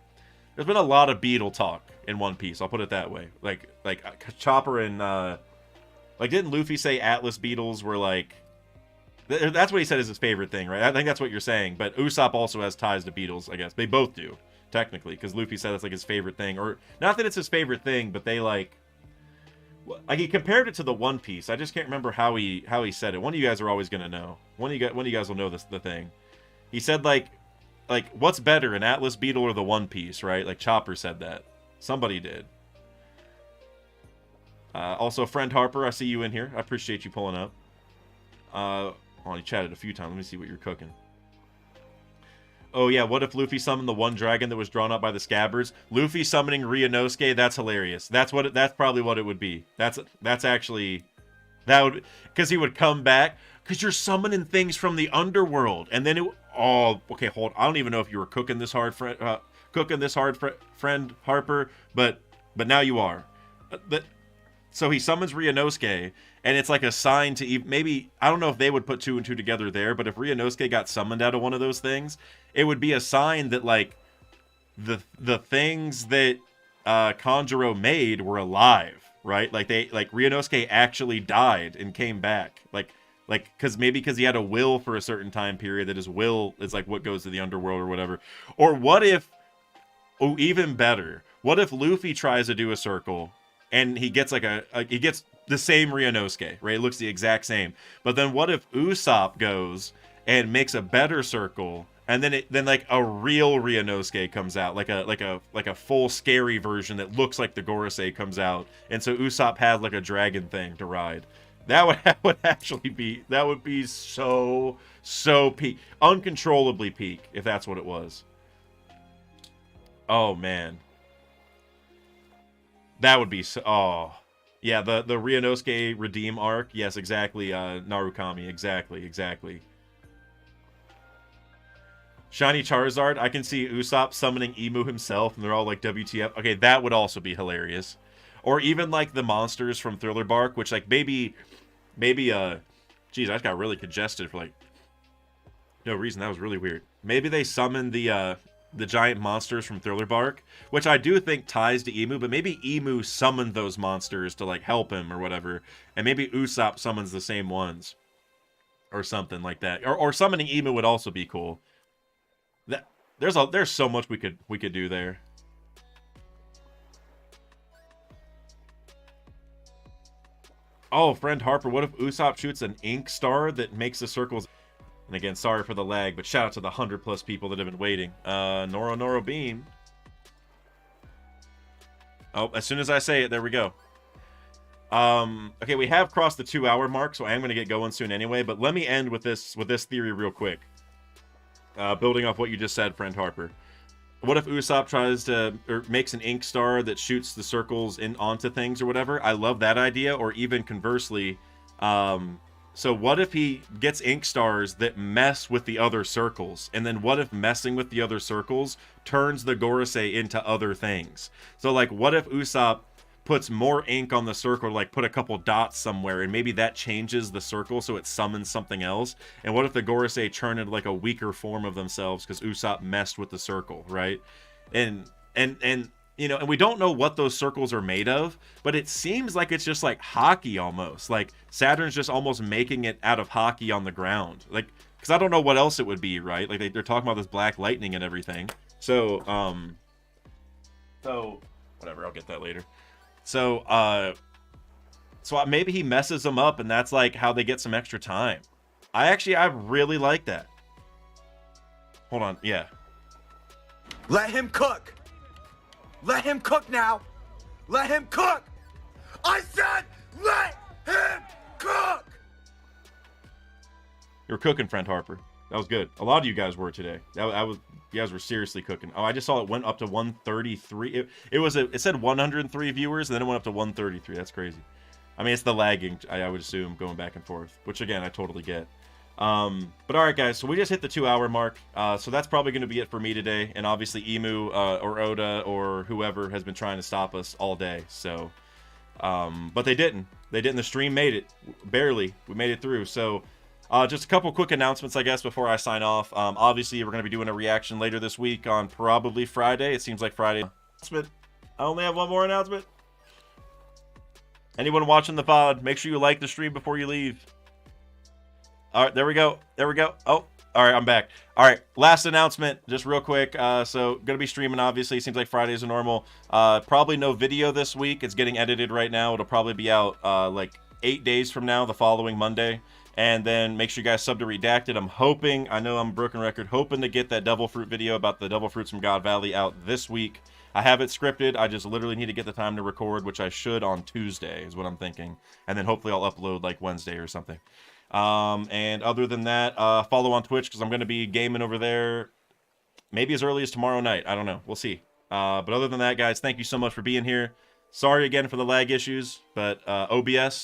there's been a lot of Beetle talk in One Piece. I'll put it that way. Like Chopper and like, didn't Luffy say Atlas Beetles were like? That's what he said is his favorite thing, right? I think that's what you're saying. But Usopp also has ties to Beetles, I guess. They both do, technically, because Luffy said that's like his favorite thing, or not that it's his favorite thing, but they like he compared it to the One Piece. I just can't remember how he said it. One of you guys are always gonna know. One of you guys will know the thing. He said like what's better, an Atlas Beetle or the One Piece, right? Like Chopper said that. Somebody did. Also, friend Harper, I see you in here. I appreciate you pulling up. He chatted a few times. Let me see what you're cooking. Oh yeah, what if Luffy summoned the one dragon that was drawn up by the Scabbards? Luffy summoning Ryunosuke, that's hilarious. That's probably what it would be. That's actually, that would, because he would come back, because you're summoning things from the underworld, and then okay, hold. I don't even know if you were cooking this hard, friend Harper, but now you are. So he summons Ryunosuke, and it's like a sign to maybe, I don't know if they would put 2 and 2 together there, but if Ryunosuke got summoned out of one of those things, it would be a sign that like the things that Kanjuro made were alive, right? Like Ryunosuke actually died and came back, like because he had a will for a certain time period, that his will is like what goes to the underworld or whatever. Or what if, even better, what if Luffy tries to do a circle and he gets he gets the same Ryunosuke, right? It looks the exact same. But then what if Usopp goes and makes a better circle, and then like a real Ryunosuke comes out, like a full scary version that looks like the Gorosei comes out, and so Usopp has like a dragon thing to ride. That would actually be, that would be so peak, uncontrollably peak, if that's what it was. Oh man, that would be so. Oh. Yeah, the Ryunosuke redeem arc. Yes, exactly. Narukami. Exactly. Shiny Charizard. I can see Usopp summoning Emu himself, and they're all like, WTF. Okay, that would also be hilarious. Or even like the monsters from Thriller Bark, which like maybe, geez, I just got really congested for like no reason. That was really weird. Maybe they summoned the giant monsters from Thriller Bark, which I do think ties to Emu, but maybe Emu summoned those monsters to like help him or whatever, and maybe Usopp summons the same ones or something like that. Or summoning Emu would also be cool. There's so much we could do there. Oh, friend Harper, what if Usopp shoots an ink star that makes the circles? And again, sorry for the lag, but shout out to the 100+ people that have been waiting. Noro Beam. Oh, as soon as I say it, there we go. Okay, we have crossed the 2-hour mark, so I am going to get going soon anyway. But let me end with this theory real quick. Building off what you just said, friend Harper. What if Usopp tries to, or makes an ink star that shoots the circles onto things or whatever? I love that idea. Or even conversely, so what if he gets ink stars that mess with the other circles? And then what if messing with the other circles turns the Gorosei into other things? So like, what if Usopp puts more ink on the circle, like put a couple dots somewhere, and maybe that changes the circle so it summons something else? And what if the Gorosei turn into like a weaker form of themselves because Usopp messed with the circle, right? And you know, and we don't know what those circles are made of, but it seems like it's just like hockey almost. Like Saturn's just almost making it out of hockey on the ground. Like, because I don't know what else it would be, right? Like they're talking about this black lightning and everything. So whatever, I'll get that later. So maybe he messes them up, and that's like how they get some extra time. I really like that. Hold on, yeah. Let him cook. Let him cook now. Let him cook. I said let him cook. You're cooking, friend Harper. That was good. A lot of you guys were today. You guys were seriously cooking. Oh, I just saw it went up to 133. It said 103 viewers, and then it went up to 133. That's crazy. I mean, it's the lagging, I would assume, going back and forth, which again, I totally get. But all right, guys, so we just hit the 2-hour mark. So that's probably going to be it for me today. And obviously Emu or Oda or whoever has been trying to stop us all day. So, but they didn't. The stream made it. Barely. We made it through. So Just a couple quick announcements, I guess, before I sign off. Obviously, we're going to be doing a reaction later this week on probably Friday. It seems like Friday. Announcement. I only have one more announcement. Anyone watching the pod, make sure you like the stream before you leave. All right, there we go. There we go. Oh, all right, I'm back. All right, last announcement, just real quick. So, going to be streaming, obviously. Seems like Fridays are normal. Probably no video this week. It's getting edited right now. It'll probably be out like 8 days from now, the following Monday. And then make sure you guys sub to Redacted. I'm hoping, I know I'm a broken record, hoping to get that Devil Fruit video about the Devil Fruits from God Valley out this week. I have it scripted. I just literally need to get the time to record, which I should on Tuesday, is what I'm thinking. And then hopefully I'll upload like Wednesday or something. And other than that, follow on Twitch because I'm going to be gaming over there maybe as early as tomorrow night. I don't know. We'll see. But other than that, guys, thank you so much for being here. Sorry again for the lag issues, but OBS,